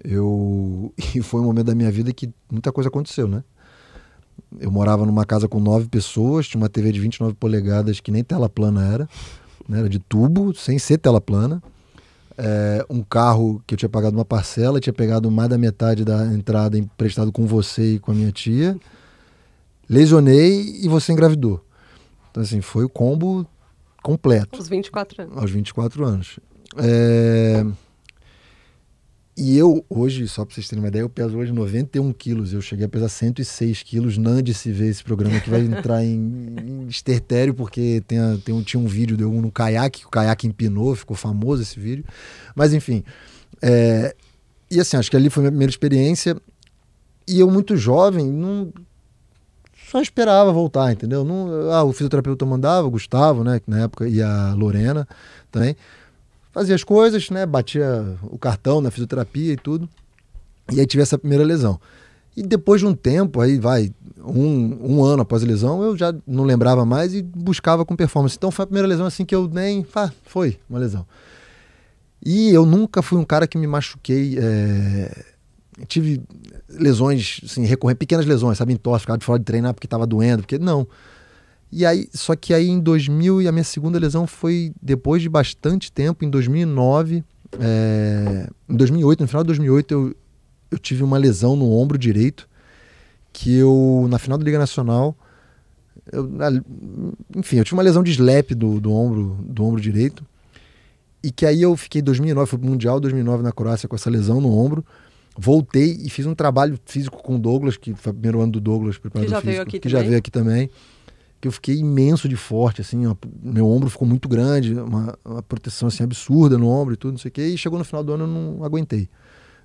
E foi um momento da minha vida que muita coisa aconteceu, né? Eu morava numa casa com 9 pessoas, tinha uma TV de 29 polegadas que nem tela plana era, né? Era de tubo, sem ser tela plana. um carro que eu tinha pagado uma parcela, tinha pegado mais da metade da entrada emprestado com você e com a minha tia, lesionei e você engravidou. Então, assim, foi o combo completo. Aos 24 anos. Aos 24 anos. E eu, hoje, só para vocês terem uma ideia, eu peso hoje 91 quilos. Eu cheguei a pesar 106 quilos. Não de se ver esse programa que vai entrar em estertério, porque tinha um vídeo de eu no caiaque, que o caiaque empinou, ficou famoso esse vídeo. Mas, enfim. E assim, acho que ali foi a minha primeira experiência. E eu, muito jovem, só esperava voltar, entendeu? O fisioterapeuta mandava, o Gustavo, né, que na época, e a Lorena também. Fazia as coisas, né? Batia o cartão na fisioterapia e tudo. E aí tive essa primeira lesão. E depois de um tempo, aí um ano após a lesão, eu já não lembrava mais e buscava com performance. Então foi a primeira lesão assim que eu nem... foi uma lesão. E eu nunca fui um cara que me machuquei. Tive lesões, assim, recorrentes, pequenas lesões, sabe? Entorse, ficava de fora de treinar porque estava doendo, porque não... E aí, só que aí em 2000, e a minha segunda lesão foi depois de bastante tempo, em 2009, em 2008, no final de 2008, eu tive uma lesão no ombro direito, que na final da Liga Nacional, enfim, eu tive uma lesão de slap do ombro direito, e que aí eu fiquei em 2009, fui pro Mundial 2009 na Croácia com essa lesão no ombro, voltei e fiz um trabalho físico com o Douglas, que foi o primeiro ano do Douglas, preparador físico, que já veio aqui também. Que eu fiquei imenso de forte, assim, ó, meu ombro ficou muito grande, uma proteção assim absurda no ombro e tudo, não sei o quê, e chegou no final do ano eu não aguentei,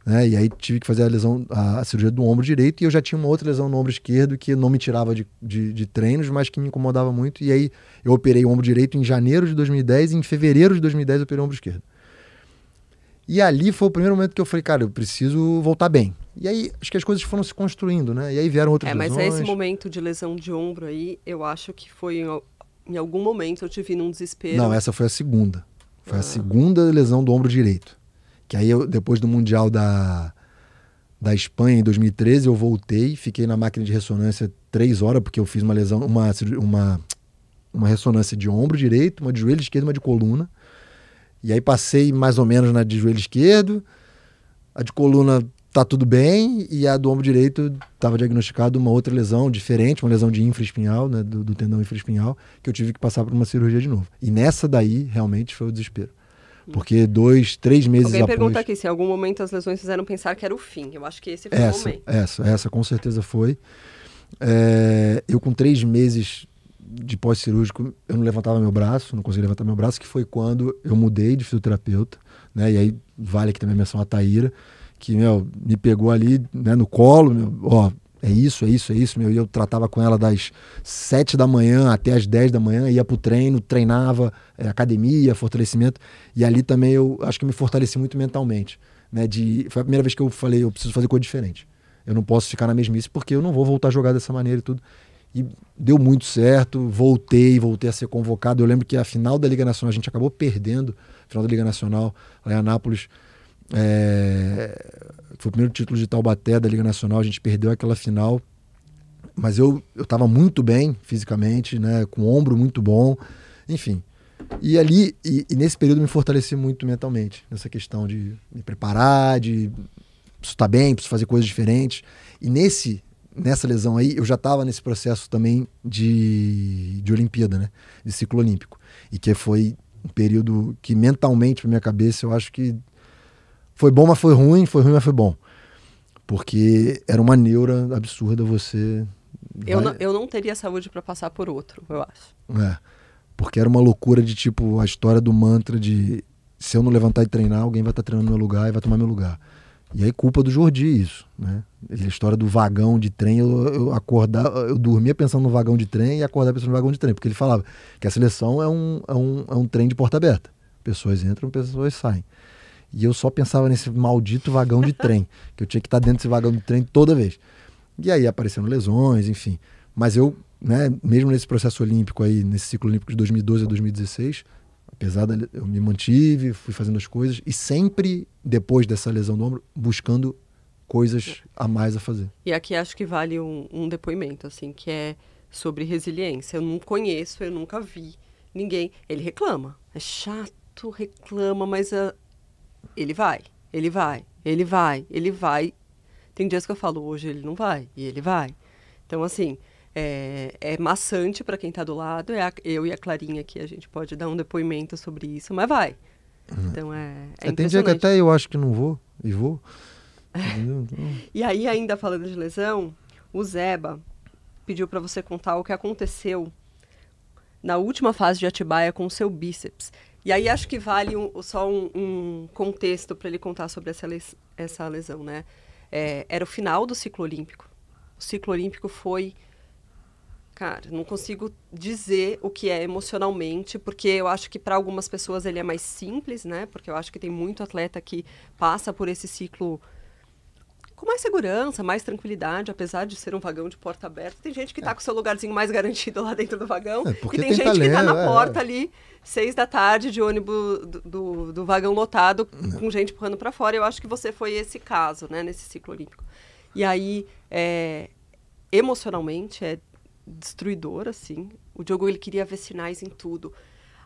né? E aí tive que fazer a cirurgia do ombro direito, e eu já tinha uma outra lesão no ombro esquerdo que não me tirava de treinos, mas que me incomodava muito, e aí eu operei o ombro direito em janeiro de 2010, e em fevereiro de 2010 eu operei o ombro esquerdo. E ali foi o primeiro momento que eu falei, cara, eu preciso voltar bem. E aí, acho que as coisas foram se construindo, né? E aí vieram outras lesões. Mas esse momento de lesão de ombro aí, eu acho que foi em algum momento eu te vi num desespero. Não, essa foi a segunda. Foi a segunda lesão do ombro direito. Que aí, depois do Mundial da Espanha, em 2013, eu voltei, fiquei na máquina de ressonância 3 horas, porque eu fiz uma lesão, uma ressonância de ombro direito, uma de joelho esquerdo e uma de coluna. E aí passei mais ou menos na de joelho esquerdo, a de coluna tá tudo bem, e a do ombro direito estava diagnosticado uma outra lesão diferente, uma lesão de infraespinhal, né, do tendão infraespinhal, que eu tive que passar por uma cirurgia de novo. E nessa daí, realmente, foi o desespero. Porque 2, 3 meses Alguém após... pergunta aqui se em algum momento as lesões fizeram pensar que era o fim. Eu acho que esse foi o momento. Essa com certeza foi. Eu com 3 meses de pós-cirúrgico, eu não levantava meu braço, não conseguia levantar meu braço, que foi quando eu mudei de fisioterapeuta, né? E aí vale aqui também a menção a Taíra, que, me pegou ali, né, no colo, é isso, e eu tratava com ela das 7 da manhã até as 10 da manhã, ia pro treino, treinava, academia, fortalecimento, e ali também eu acho que me fortaleci muito mentalmente, né? Foi a primeira vez que eu falei, eu preciso fazer coisa diferente, eu não posso ficar na mesmice, porque eu não vou voltar a jogar dessa maneira e tudo. E deu muito certo, voltei a ser convocado. Eu lembro que a final da Liga Nacional, a gente acabou perdendo, a final da Liga Nacional, lá em Anápolis, foi o primeiro título de Taubaté da Liga Nacional, a gente perdeu aquela final, mas eu estava muito bem fisicamente, né, com o ombro muito bom, enfim. E ali, e nesse período me fortaleci muito mentalmente, nessa questão de me preparar, de preciso estar bem, preciso fazer coisas diferentes. E nessa lesão aí, eu já estava nesse processo também de Olimpíada, né? De ciclo olímpico. E que foi um período que mentalmente, pra minha cabeça, eu acho que foi bom, mas foi ruim, mas foi bom. Porque era uma neura absurda você... Eu não teria saúde para passar por outro, eu acho. Porque era uma loucura de tipo, a história do mantra de se eu não levantar e treinar, alguém vai estar treinando no meu lugar e vai tomar meu lugar. E aí culpa do Jordi isso, né? A história do vagão de trem, eu dormia pensando no vagão de trem e acordava pensando no vagão de trem, porque ele falava que a seleção é um trem de porta aberta. Pessoas entram, pessoas saem. E eu só pensava nesse maldito vagão de trem, que eu tinha que estar dentro desse vagão de trem toda vez. E aí aparecendo lesões, enfim. Mas eu, né, mesmo nesse processo olímpico aí, nesse ciclo olímpico de 2012 a 2016, apesar de eu me mantive, fui fazendo as coisas e sempre, depois dessa lesão do ombro, buscando coisas a mais a fazer. E aqui acho que vale um depoimento, assim, que é sobre resiliência. Eu não conheço, eu nunca vi ninguém. Ele reclama, é chato, reclama, mas ele vai, ele vai, ele vai, ele vai. Tem dias que eu falo, hoje ele não vai, e ele vai. Então, assim, é maçante para quem está do lado, eu e a Clarinha aqui, a gente pode dar um depoimento sobre isso, mas vai. Então, é Tem dia que impressionante. até eu acho que não vou, e vou. Entendeu? Então, E aí, ainda falando de lesão, o Zeba pediu para você contar o que aconteceu na última fase de Atibaia com o seu bíceps. E aí acho que vale só um contexto para ele contar sobre essa lesão, né? Era o final do ciclo olímpico. O ciclo olímpico foi... Cara, não consigo dizer o que é emocionalmente, porque eu acho que para algumas pessoas ele é mais simples, né? Porque eu acho que tem muito atleta que passa por esse ciclo com mais segurança, mais tranquilidade, apesar de ser um vagão de porta aberta. Tem gente que está com o seu lugarzinho mais garantido lá dentro do vagão. Porque e tem tem gente que está talento, na porta ali, 6 da tarde, de ônibus do vagão lotado, com gente empurrando para fora. Eu acho que você foi esse caso, né, nesse ciclo olímpico. E aí, emocionalmente, é destruidor, assim. O Diogo, ele queria ver sinais em tudo.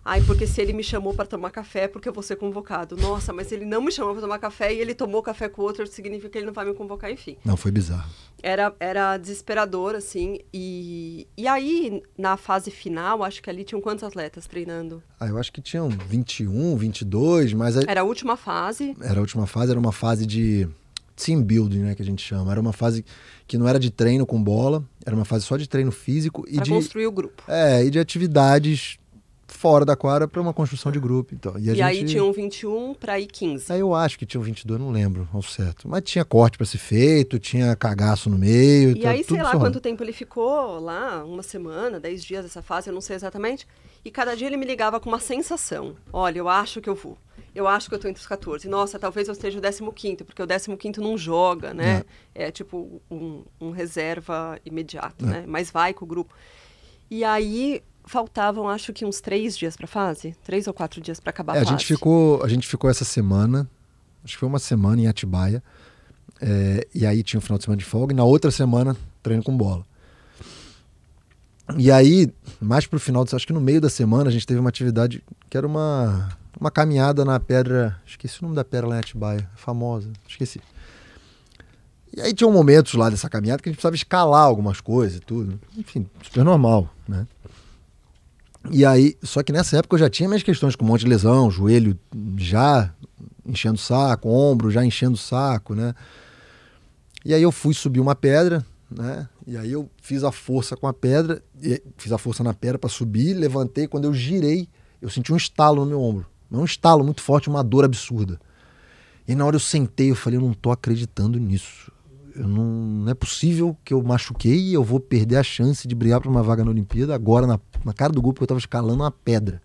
Ai, porque se ele me chamou para tomar café, porque eu vou ser convocado. Nossa, mas ele não me chamou para tomar café e ele tomou café com o outro, significa que ele não vai me convocar, enfim. não, foi bizarro. Era desesperador, assim. E aí, na fase final, acho que ali tinham quantos atletas treinando? Eu acho que tinham 21, 22, mas... Era a última fase. Era a última fase, era uma fase de team building, né, que a gente chama. Era uma fase que não era de treino com bola, era uma fase só de treino físico e Para construir o grupo. e de atividades fora da quadra para uma construção de grupo. Então. E aí tinham 21 para ir 15. Aí eu acho que tinham 22, não lembro ao certo. Mas tinha corte para ser feito, tinha cagaço no meio. E aí, sei lá quanto tempo ele ficou lá, uma semana, 10 dias dessa fase, eu não sei exatamente. E cada dia ele me ligava com uma sensação. Olha, eu acho que eu vou. Eu acho que eu tô entre os 14. Nossa, talvez eu esteja o 15º, porque o 15º não joga, né? É tipo um reserva imediato, né? Mas vai com o grupo. E aí... faltavam, acho que uns 3 dias para a fase, 3 ou 4 dias para acabar a fase. A gente ficou essa semana, acho que foi uma semana em Atibaia, e aí tinha um final de semana de folga, e na outra semana, treino com bola. E aí, mais pro final, acho que no meio da semana, a gente teve uma atividade que era uma caminhada na pedra, esqueci o nome da pedra lá em Atibaia, famosa, esqueci. E aí tinham momentos lá dessa caminhada que a gente precisava escalar algumas coisas e tudo, enfim, super normal, né? E aí, só que nessa época eu já tinha minhas questões com um monte de lesão, joelho já enchendo o saco, ombro já enchendo o saco, né? E aí eu fui subir uma pedra, né? E aí eu fiz a força com a pedra, fiz a força na pedra para subir, levantei, quando eu girei, eu senti um estalo no meu ombro. Um estalo muito forte, uma dor absurda. E na hora eu sentei, eu falei, eu não tô acreditando nisso. Não é possível que eu machuquei e eu vou perder a chance de brigar para uma vaga na Olimpíada agora na cara do grupo que eu estava escalando uma pedra.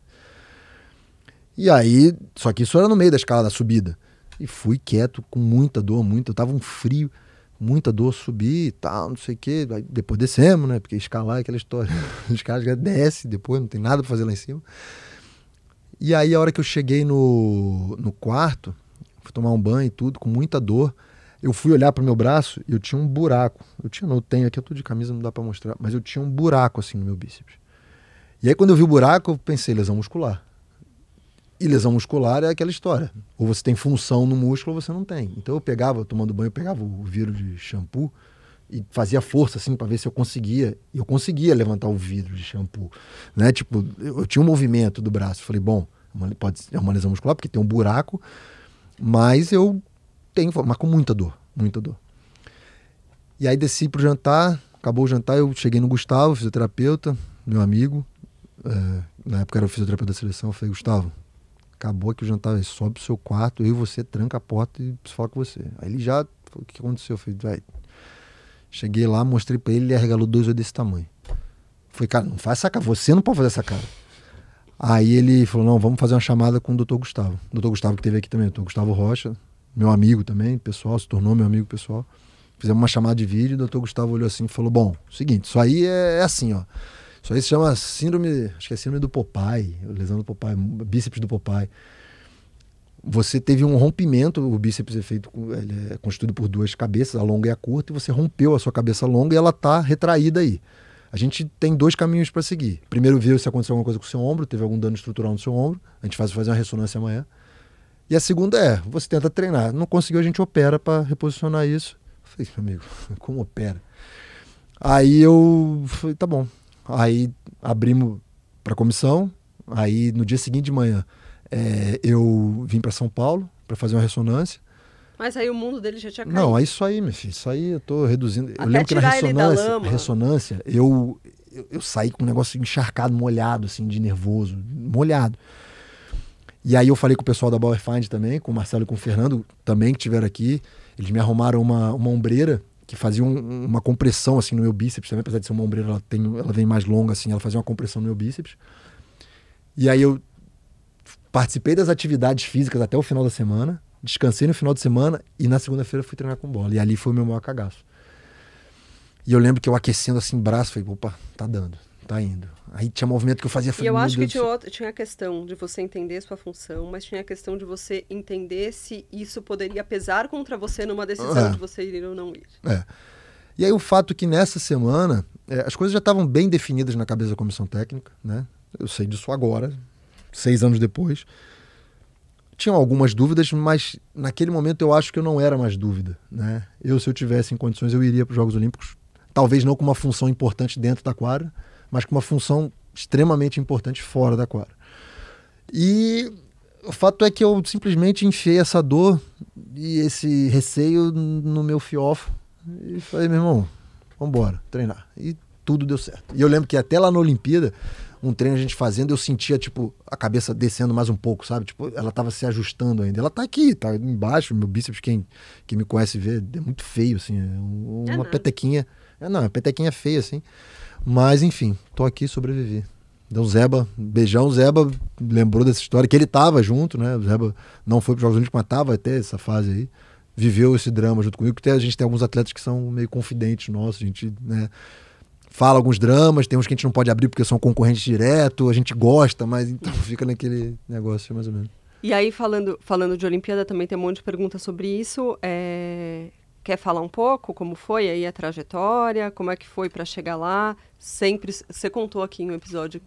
E aí, só que isso era no meio da escala da subida. E fui quieto, com muita dor, eu tava um frio, muita dor, subi e tal, não sei o quê. Aí depois descemos, né? Porque escalar é aquela história. Os caras descem depois, não tem nada para fazer lá em cima. E aí a hora que eu cheguei no quarto, fui tomar um banho e tudo, com muita dor, eu fui olhar pro meu braço e eu tinha um buraco. Eu tenho aqui, eu tô de camisa, não dá pra mostrar, mas eu tinha um buraco assim no meu bíceps. E aí quando eu vi o buraco, eu pensei, lesão muscular. E lesão muscular é aquela história. Ou você tem função no músculo ou você não tem. Então eu pegava, tomando banho, eu pegava o vidro de shampoo e fazia força assim pra ver se eu conseguia. E eu conseguia levantar o vidro de shampoo, né? Tipo, eu tinha um movimento do braço. Falei, bom, é uma lesão muscular porque tem um buraco, mas mas com muita dor. E aí desci pro jantar, acabou o jantar, eu cheguei no Gustavo, fisioterapeuta, meu amigo, na época era o fisioterapeuta da seleção, eu falei, Gustavo, acabou aqui o jantar, sobe pro seu quarto, eu e você tranca a porta e preciso falar com você. Aí ele já, o que aconteceu? Eu falei, vai. Cheguei lá, mostrei pra ele, ele arregalou 2 olhos desse tamanho. Falei, cara, não faz essa cara, você não pode fazer essa cara. Aí ele falou, não, vamos fazer uma chamada com o Dr. Gustavo. O Dr. Gustavo que teve aqui também, o Dr. Gustavo Rocha, meu amigo também, pessoal, se tornou meu amigo pessoal. Fizemos uma chamada de vídeo, o Dr. Gustavo olhou assim e falou, bom, seguinte, isso aí é assim, ó. Isso aí se chama síndrome, acho que é síndrome do Popeye, lesão do Popeye, bíceps do Popeye. Você teve um rompimento, o bíceps ele é constituído por 2 cabeças, a longa e a curta, e você rompeu a sua cabeça longa e ela está retraída aí. A gente tem 2 caminhos para seguir. Primeiro, ver se aconteceu alguma coisa com o seu ombro, teve algum dano estrutural no seu ombro, a gente vai fazer uma ressonância amanhã. E a segunda é, você tenta treinar. Não conseguiu, a gente opera para reposicionar isso. Eu falei, amigo, como opera? Aí eu falei, tá bom. Aí abrimos para comissão. Aí no dia seguinte de manhã eu vim para São Paulo para fazer uma ressonância. Mas aí o mundo dele já tinha caído. Não, é isso aí, meu filho. Isso aí eu tô reduzindo. Até eu lembro que na tirar ele da lama. ressonância eu saí com um negócio encharcado, molhado, assim, de nervoso. Molhado. E aí eu falei com o pessoal da Bauer Find também, com o Marcelo e com o Fernando, também que estiveram aqui. Eles me arrumaram uma ombreira que fazia uma compressão assim no meu bíceps também, apesar de ser uma ombreira, ela vem mais longa assim, ela fazia uma compressão no meu bíceps. E aí eu participei das atividades físicas até o final da semana, descansei no final de semana e na segunda-feira fui treinar com bola. E ali foi o meu maior cagaço. E eu lembro que eu aquecendo assim braço, falei, opa, tá dando, tá indo. Aí tinha movimento que eu fazia... E eu acho que tinha a questão de você entender sua função, mas tinha a questão de você entender se isso poderia pesar contra você numa decisão de você ir ou não ir. E aí o fato que nessa semana, as coisas já estavam bem definidas na cabeça da comissão técnica, né? Eu sei disso agora, 6 anos depois. Tinham algumas dúvidas, mas naquele momento eu acho que eu não era mais dúvida, né? Se eu tivesse em condições, eu iria para os Jogos Olímpicos, talvez não com uma função importante dentro da quadra, mas com uma função extremamente importante fora da quadra. E o fato é que eu simplesmente enfiei essa dor e esse receio no meu fiofo e falei, meu irmão, vamos embora, treinar. E tudo deu certo. E eu lembro que até lá na Olimpíada, um treino a gente fazendo, eu sentia, tipo, a cabeça descendo mais um pouco, sabe? Tipo, ela tava se ajustando ainda. Ela tá aqui, tá embaixo, meu bíceps, quem me conhece vê, é muito feio, assim, uma petequinha. Não, uma petequinha feia, assim. Mas, enfim, tô aqui, sobrevivi. Então, o Zeba, beijão, o Zeba lembrou dessa história, que ele tava junto, né? O Zeba não foi para os Jogos Olímpicos, mas tava até essa fase aí. Viveu esse drama junto comigo, porque a gente tem alguns atletas que são meio confidentes nossos, a gente, né, fala alguns dramas, tem uns que a gente não pode abrir porque são concorrentes direto, a gente gosta, mas então fica naquele negócio mais ou menos. E aí, falando de Olimpíada, também tem um monte de perguntas sobre isso. Quer falar um pouco como foi aí a trajetória? Como é que foi para chegar lá? Sempre, você contou aqui em um episódio...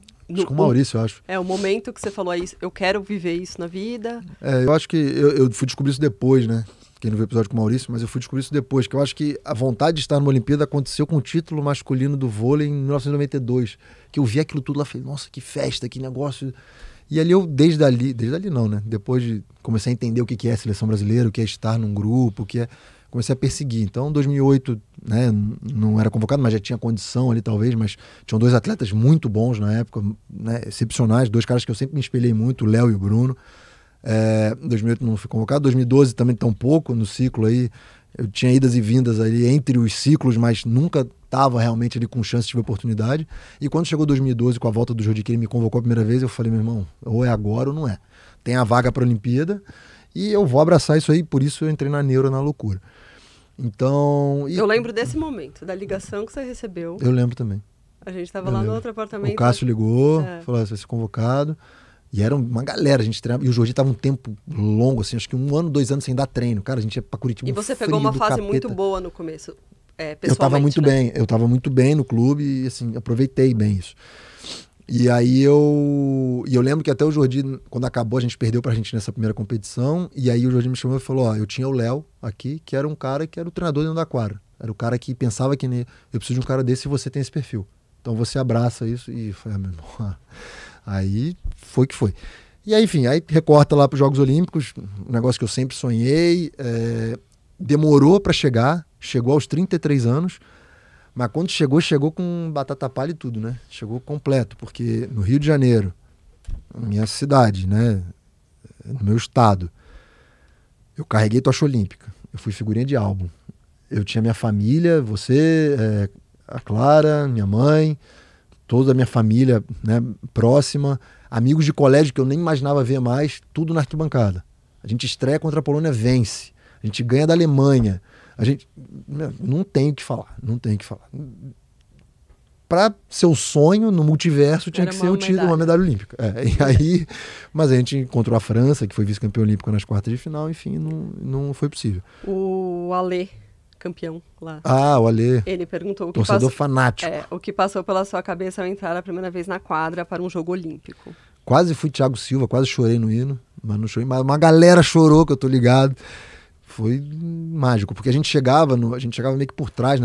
Com o Maurício, eu acho. O momento que você falou aí, eu quero viver isso na vida. Eu acho que eu fui descobrir isso depois, né? Quem não viu o episódio com o Maurício, mas eu fui descobrir isso depois, que eu acho que a vontade de estar numa Olimpíada aconteceu com o título masculino do vôlei em 1992, que eu vi aquilo tudo lá, falei, nossa, que festa, que negócio. E ali eu, desde ali não, né? Depois de comecei a entender o que é a seleção brasileira, o que é estar num grupo, comecei a perseguir. Então, em 2008, né, não era convocado, mas já tinha condição ali talvez, mas tinham 2 atletas muito bons na época, né, excepcionais, 2 caras que eu sempre me espelhei muito, o Léo e o Bruno. Em 2008 não fui convocado, 2012 também tão pouco no ciclo aí, eu tinha idas e vindas ali entre os ciclos, mas nunca estava realmente ali com chance de ter oportunidade. E quando chegou 2012, com a volta do Jordi, que ele me convocou a primeira vez, eu falei, meu irmão, ou é agora ou não é. Tem a vaga para a Olimpíada e eu vou abraçar isso aí, por isso eu entrei na neuro, na loucura. Então... Eu lembro desse momento, da ligação que você recebeu. Eu lembro também. A gente estava lá no outro apartamento. O Cássio ligou, falou, você vai ser convocado. E era uma galera, a gente treinava. E o Jordi estava um tempo longo, assim, acho que 1 ano, 2 anos sem dar treino. Cara, a gente ia pra Curitiba. E você pegou uma fase muito boa no começo, pessoalmente, eu estava muito bem no clube e, assim, aproveitei bem isso. E aí eu lembro que até o Jordi, quando acabou, a gente perdeu pra Argentina nessa primeira competição. E aí o Jordi me chamou e falou, eu tinha o Léo aqui, que era um cara que era o treinador dentro da quadra. Era o cara que pensava que eu preciso de um cara desse e você tem esse perfil. Então você abraça isso e foi, meu irmão. Aí foi que foi. E aí, enfim, aí recorta lá para os Jogos Olímpicos, um negócio que eu sempre sonhei. Demorou para chegar, chegou aos 33 anos, mas quando chegou com batata palha e tudo, né? Chegou completo, porque no Rio de Janeiro, na minha cidade, né? No meu estado, eu carreguei tocha olímpica, eu fui figurinha de álbum. Eu tinha minha família, você, a Clara, minha mãe, toda a minha família, né, próxima, amigos de colégio que eu nem imaginava ver mais, tudo na arquibancada. A gente estreia contra a Polônia, vence. A gente ganha da Alemanha. A gente... Não tem o que falar, não tem o que falar. Para seu sonho no multiverso tinha que ser uma medalha olímpica. E aí, mas a gente encontrou a França, que foi vice-campeã olímpica nas quartas de final, enfim, não foi possível. O Alê, campeão lá. O Alê. Ele perguntou o que torcedor fanático. O que passou pela sua cabeça ao entrar a primeira vez na quadra para um jogo olímpico. Quase fui Thiago Silva, quase chorei no hino, mas não chorei. Mas uma galera chorou, que eu tô ligado. Foi mágico, porque a gente chegava meio que por trás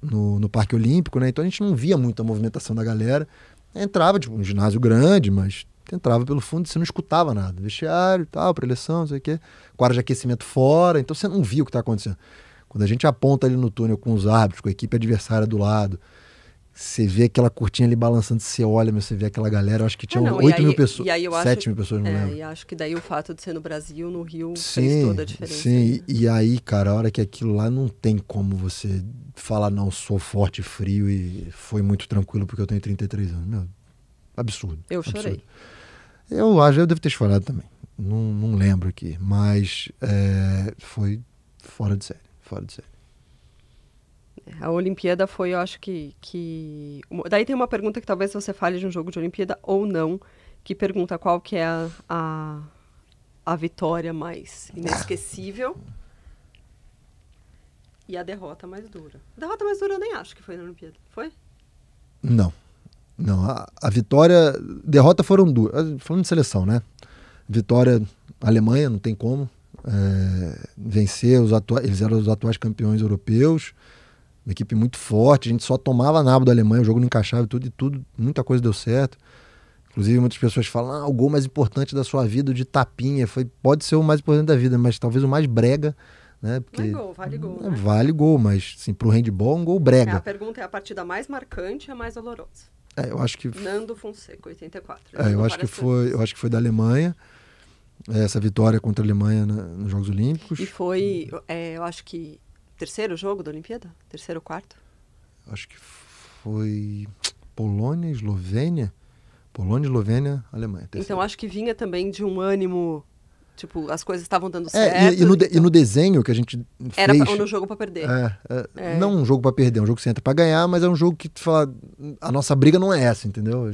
no Parque Olímpico, né? Então a gente não via muito a movimentação da galera. Entrava, tipo, um ginásio grande, mas entrava pelo fundo e você não escutava nada. Vestiário e tal, preleção, não sei o quê. Quadra de aquecimento fora, então você não via o que tá acontecendo. Quando a gente aponta ali no túnel com os árbitros, com a equipe adversária do lado, você vê aquela cortinha ali balançando, você olha, mas você vê aquela galera, eu acho que tinha 8 mil pessoas, 7 mil pessoas, não lembro. E acho que daí o fato de ser no Brasil, no Rio, fez toda a diferença. Sim, e aí, cara, a hora que aquilo lá não tem como você falar, não, sou forte e frio e foi muito tranquilo porque eu tenho 33 anos. Meu, absurdo. Eu absurdo. chorei. Eu devo ter chorado também. Não lembro aqui, mas foi fora de série, fora de série. A Olimpíada foi, eu acho que... Daí tem uma pergunta que talvez você fale de um jogo de Olimpíada ou não, que pergunta qual que é a vitória mais inesquecível e a derrota mais dura. A derrota mais dura eu nem acho que foi na Olimpíada. Foi? Não. A vitória... Derrota foram duas. Falando de seleção, né? Vitória Alemanha, não tem como. Vencer eles eram os atuais campeões europeus. Uma equipe muito forte, a gente só tomava nabo da Alemanha, o jogo não encaixava e tudo, muita coisa deu certo. Inclusive muitas pessoas falam, o gol mais importante da sua vida, de tapinha, pode ser o mais importante da vida, mas talvez o mais brega, né? Porque vale gol, né? Vale gol, mas assim, pro handball, um gol brega. A pergunta é a partida mais marcante e a mais dolorosa. Eu acho que... Nando Fonseca, 84. Eu acho que foi da Alemanha, essa vitória contra a Alemanha nos Jogos Olímpicos. E foi, eu acho que... Terceiro jogo da Olimpíada? Terceiro ou quarto? Acho que foi Polônia, Eslovênia, Alemanha. Terceiro. Então acho que vinha também de um ânimo, tipo, as coisas estavam dando certo. E no desenho que a gente era fez... no jogo pra perder. Não um jogo pra perder, um jogo que você entra pra ganhar, mas é um jogo que tu fala, a nossa briga não é essa, entendeu?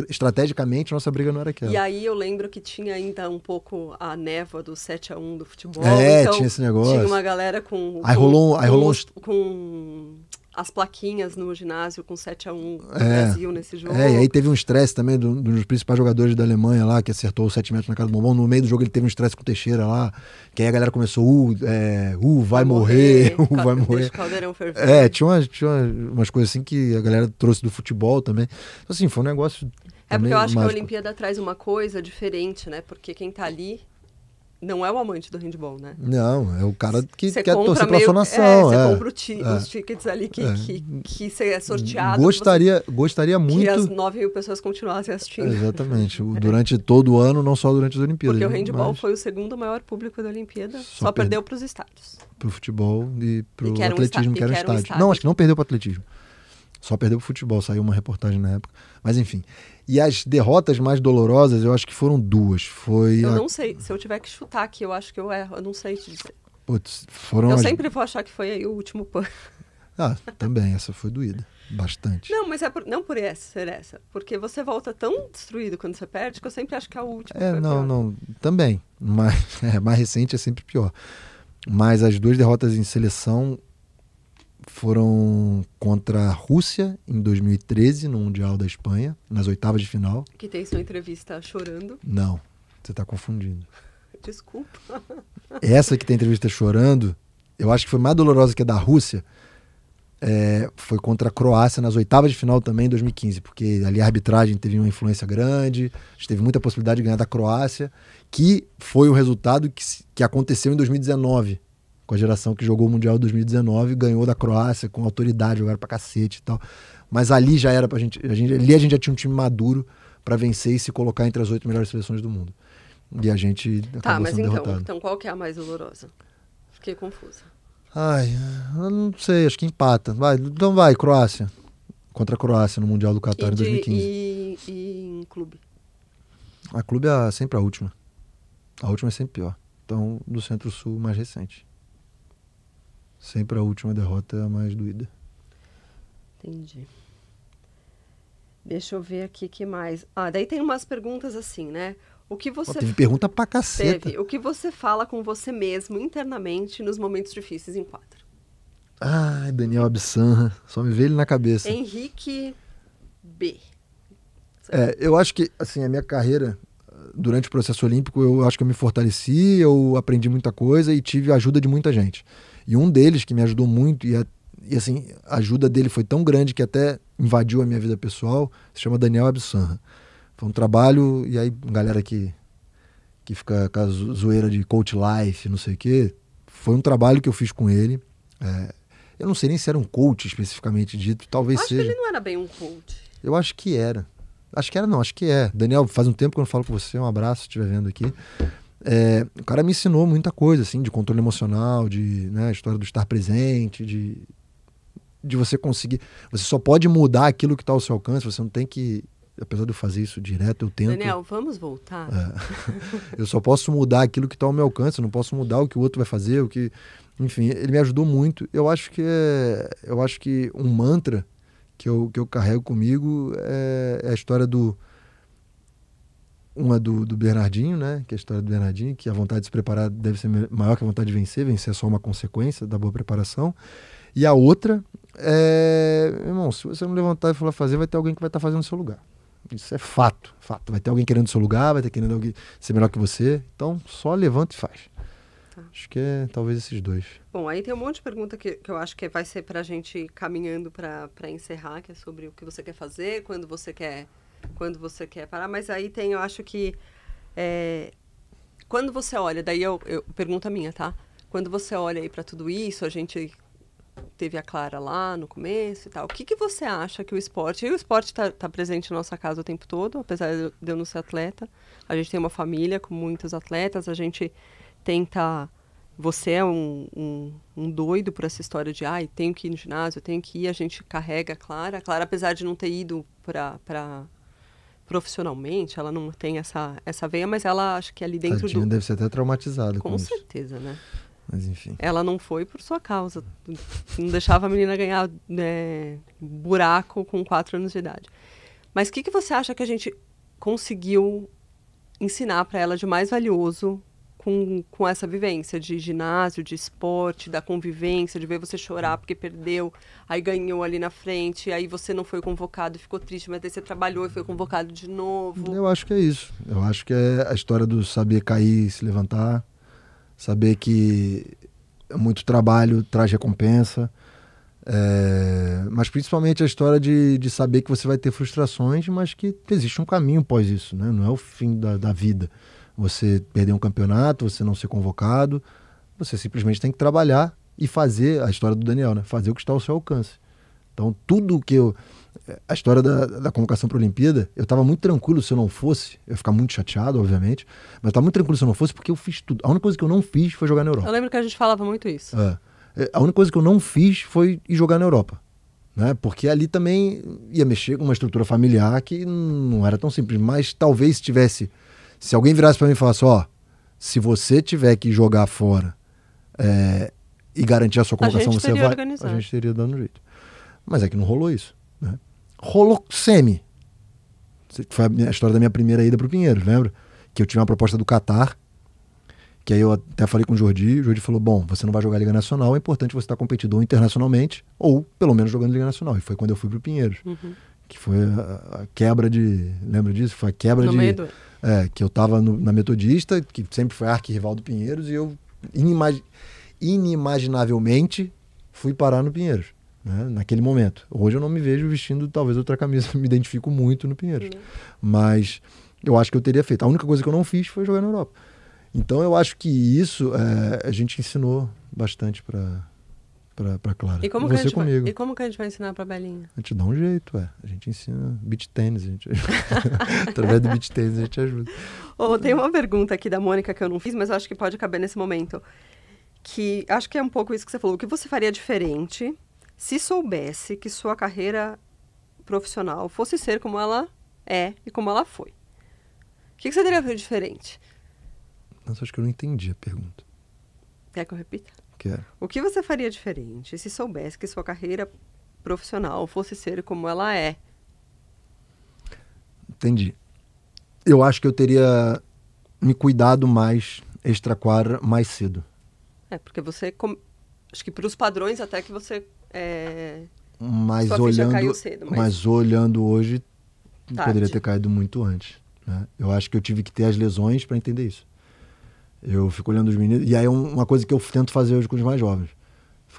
Estrategicamente, a nossa briga não era aquela. E aí eu lembro que tinha ainda um pouco a névoa do 7-1 do futebol. Então, tinha esse negócio. Tinha uma galera com as plaquinhas no ginásio com 7-1 no Brasil nesse jogo. E aí teve um estresse também dos principais jogadores da Alemanha lá, que acertou os 7 metros na cara do bombom. No meio do jogo ele teve um estresse com o Teixeira lá, que aí a galera começou, vai morrer. Deixa o caldeirão ferver. Tinha umas coisas assim que a galera trouxe do futebol também. Então, assim, foi um negócio porque eu acho mágico. que a Olimpíada traz uma coisa diferente, né? Porque quem tá ali não é o amante do handball, né? Não, é o cara que quer compra torcer pra sua nação. Você compra os tickets ali que você é sorteado. Gostaria muito... Que as 9 mil pessoas continuassem assistindo. Exatamente. Durante todo o ano, não só durante as Olimpíadas. Porque o handball foi o segundo maior público da Olimpíada. Só perdeu pros estádios. Pro futebol e pro que atletismo, que era um estádio. Não, acho que não perdeu pro atletismo. Só perdeu pro futebol. Saiu uma reportagem na época. Mas enfim... E as derrotas mais dolorosas, eu acho que foram duas. Não sei. Se eu tiver que chutar aqui, eu acho que eu erro. Eu não sei te dizer. Putz, sempre vou achar que foi aí o último pano. Também. Essa foi doída. Bastante. Não, mas não por ser essa. Porque você volta tão destruído quando você perde que eu sempre acho que a última foi não. Também. Mas mais recente é sempre pior. Mas as duas derrotas em seleção foram contra a Rússia em 2013, no Mundial da Espanha, nas oitavas de final. Que tem sua entrevista chorando. Não, você está confundindo. Desculpa. Essa que tem entrevista chorando, eu acho que foi mais dolorosa que a da Rússia, foi contra a Croácia nas oitavas de final também em 2015, porque ali a arbitragem teve uma influência grande, a gente teve muita possibilidade de ganhar da Croácia, que foi o resultado que aconteceu em 2019, com a geração que jogou o Mundial 2019, ganhou da Croácia com autoridade, jogaram pra cacete e tal. Mas ali já era pra gente, ali a gente já tinha um time maduro pra vencer e se colocar entre as 8 melhores seleções do mundo. E a gente acabou sendo derrotado. Então qual que é a mais dolorosa? Fiquei confusa. Eu não sei, acho que empata. Então vai, Croácia. Contra a Croácia no Mundial do Catar em 2015. E em clube? A clube é sempre a última. A última é sempre pior. Então, do Centro-Sul, mais recente. Sempre a última derrota é a mais doída. Entendi. Deixa eu ver aqui o que mais. Daí tem umas perguntas assim, né? O que você... Teve pergunta pra caceta. O que você fala com você mesmo internamente nos momentos difíceis em quadro? Daniel Absanra. Só me veio ele na cabeça. Henrique B. Eu acho que, assim, a minha carreira durante o processo olímpico, eu acho que eu me fortaleci, eu aprendi muita coisa e tive a ajuda de muita gente. E um deles que me ajudou muito, e assim, a ajuda dele foi tão grande que até invadiu a minha vida pessoal, se chama Daniel Absanra. Foi um trabalho, e aí galera que fica com a zoeira de coach life, não sei o quê, foi um trabalho que eu fiz com ele. Eu não sei nem se era um coach especificamente dito, talvez acho seja. Que ele não era bem um coach. Eu acho que era. Acho que é. Daniel, faz um tempo que eu não falo com você, um abraço se estiver vendo aqui. O cara me ensinou muita coisa, assim, de controle emocional, de, né, a história do estar presente, de você conseguir... Você só pode mudar aquilo que está ao seu alcance, você não tem que... Apesar de eu fazer isso direto, eu tento... Daniel, vamos voltar? Eu só posso mudar aquilo que está ao meu alcance, eu não posso mudar o que o outro vai fazer, Enfim, ele me ajudou muito. Eu acho que um mantra que eu carrego comigo é a história do Bernardinho, né? Que é a história do Bernardinho, que a vontade de se preparar deve ser maior que a vontade de vencer é só uma consequência da boa preparação. E a outra irmão, se você não levantar e for lá fazer, vai ter alguém que vai estar fazendo no seu lugar. Isso é fato. Vai ter alguém querendo o seu lugar, vai ter querendo alguém ser melhor que você. Então, só levanta e faz. Tá. Acho que talvez esses dois. Bom, aí tem um monte de pergunta que eu acho que vai ser pra gente ir caminhando pra encerrar, que é sobre o que você quer fazer, quando você quer parar. Mas aí eu acho que quando você olha, daí eu pergunta minha, tá? Quando você olha aí pra tudo isso, a gente teve a Clara lá no começo e tal. O que você acha que o esporte... E o esporte tá presente na nossa casa o tempo todo, apesar de eu não ser atleta. A gente tem uma família com muitos atletas, a gente tenta... Você é um doido por essa história de tenho que ir no ginásio, tenho que ir, a gente carrega a Clara. A Clara, apesar de não ter ido para profissionalmente, ela não tem essa veia, mas ela acho que ali dentro Tadinha, deve ser até traumatizada com isso. certeza, né? Mas enfim. Ela não foi por sua causa. Não deixava a menina ganhar buraco com 4 anos de idade. Mas o que você acha que a gente conseguiu ensinar para ela de mais valioso com essa vivência de ginásio, de esporte, da convivência, de ver você chorar porque perdeu, aí ganhou ali na frente, aí você não foi convocado e ficou triste, mas daí você trabalhou e foi convocado de novo? Eu acho que é isso. Eu acho que é a história do saber cair e se levantar, saber que muito trabalho traz recompensa, mas principalmente a história de saber que você vai ter frustrações, mas que existe um caminho após isso, né? Não é o fim da vida. Você perder um campeonato, você não ser convocado, você simplesmente tem que trabalhar e fazer a história do Daniel, né? Fazer o que está ao seu alcance. Então, tudo que a história da convocação para a Olimpíada, eu estava muito tranquilo se eu não fosse, eu ia ficar muito chateado, obviamente, mas eu estava muito tranquilo se eu não fosse porque eu fiz tudo. A única coisa que eu não fiz foi jogar na Europa. Eu lembro que a gente falava muito isso. A única coisa que eu não fiz foi ir jogar na Europa, né? Porque ali também ia mexer com uma estrutura familiar que não era tão simples, mas talvez se alguém virasse para mim e falasse, se você tiver que jogar fora e garantir a sua convocação, você vai, a gente teria dando jeito. Mas é que não rolou isso, né? Rolou semi. Foi a história da minha primeira ida para o Pinheiros, lembra? Que eu tive uma proposta do Catar, que aí eu até falei com o Jordi falou, bom, você não vai jogar Liga Nacional, é importante você estar competindo ou internacionalmente, ou pelo menos jogando Liga Nacional. E foi quando eu fui para o Pinheiros. Que foi a quebra de... Lembra disso? Foi a quebra no meio do... que eu estava na Metodista, que sempre foi arquirrival do Pinheiros, e eu inimaginavelmente fui parar no Pinheiros, né, naquele momento. Hoje eu não me vejo vestindo talvez outra camisa, me identifico muito no Pinheiros. Mas eu acho que eu teria feito. A única coisa que eu não fiz foi jogar na Europa. Então eu acho que isso a gente ensinou bastante para Clara. E como, como que a gente vai ensinar pra Belinha? A gente dá um jeito, A gente ensina beach tênis. Através do beach tênis a gente ajuda. Tem uma pergunta aqui da Mônica que eu não fiz, mas eu acho que pode caber nesse momento. Que acho que é um pouco isso que você falou. O que você faria diferente se soubesse que sua carreira profissional fosse ser como ela é e como ela foi? O que você teria feito diferente? Nossa, acho que eu não entendi a pergunta. Quer que eu repita? Quero. O que você faria diferente se soubesse que sua carreira profissional fosse ser como ela é? Entendi. Eu acho que eu teria me cuidado mais extra-quadra mais cedo. Porque você... Acho que para os padrões até que você... Mas sua ficha caiu cedo. Mas olhando hoje, poderia ter caído muito antes. né? Eu acho que eu tive que ter as lesões para entender isso. Eu fico olhando os meninos, e aí é uma coisa que eu tento fazer hoje com os mais jovens.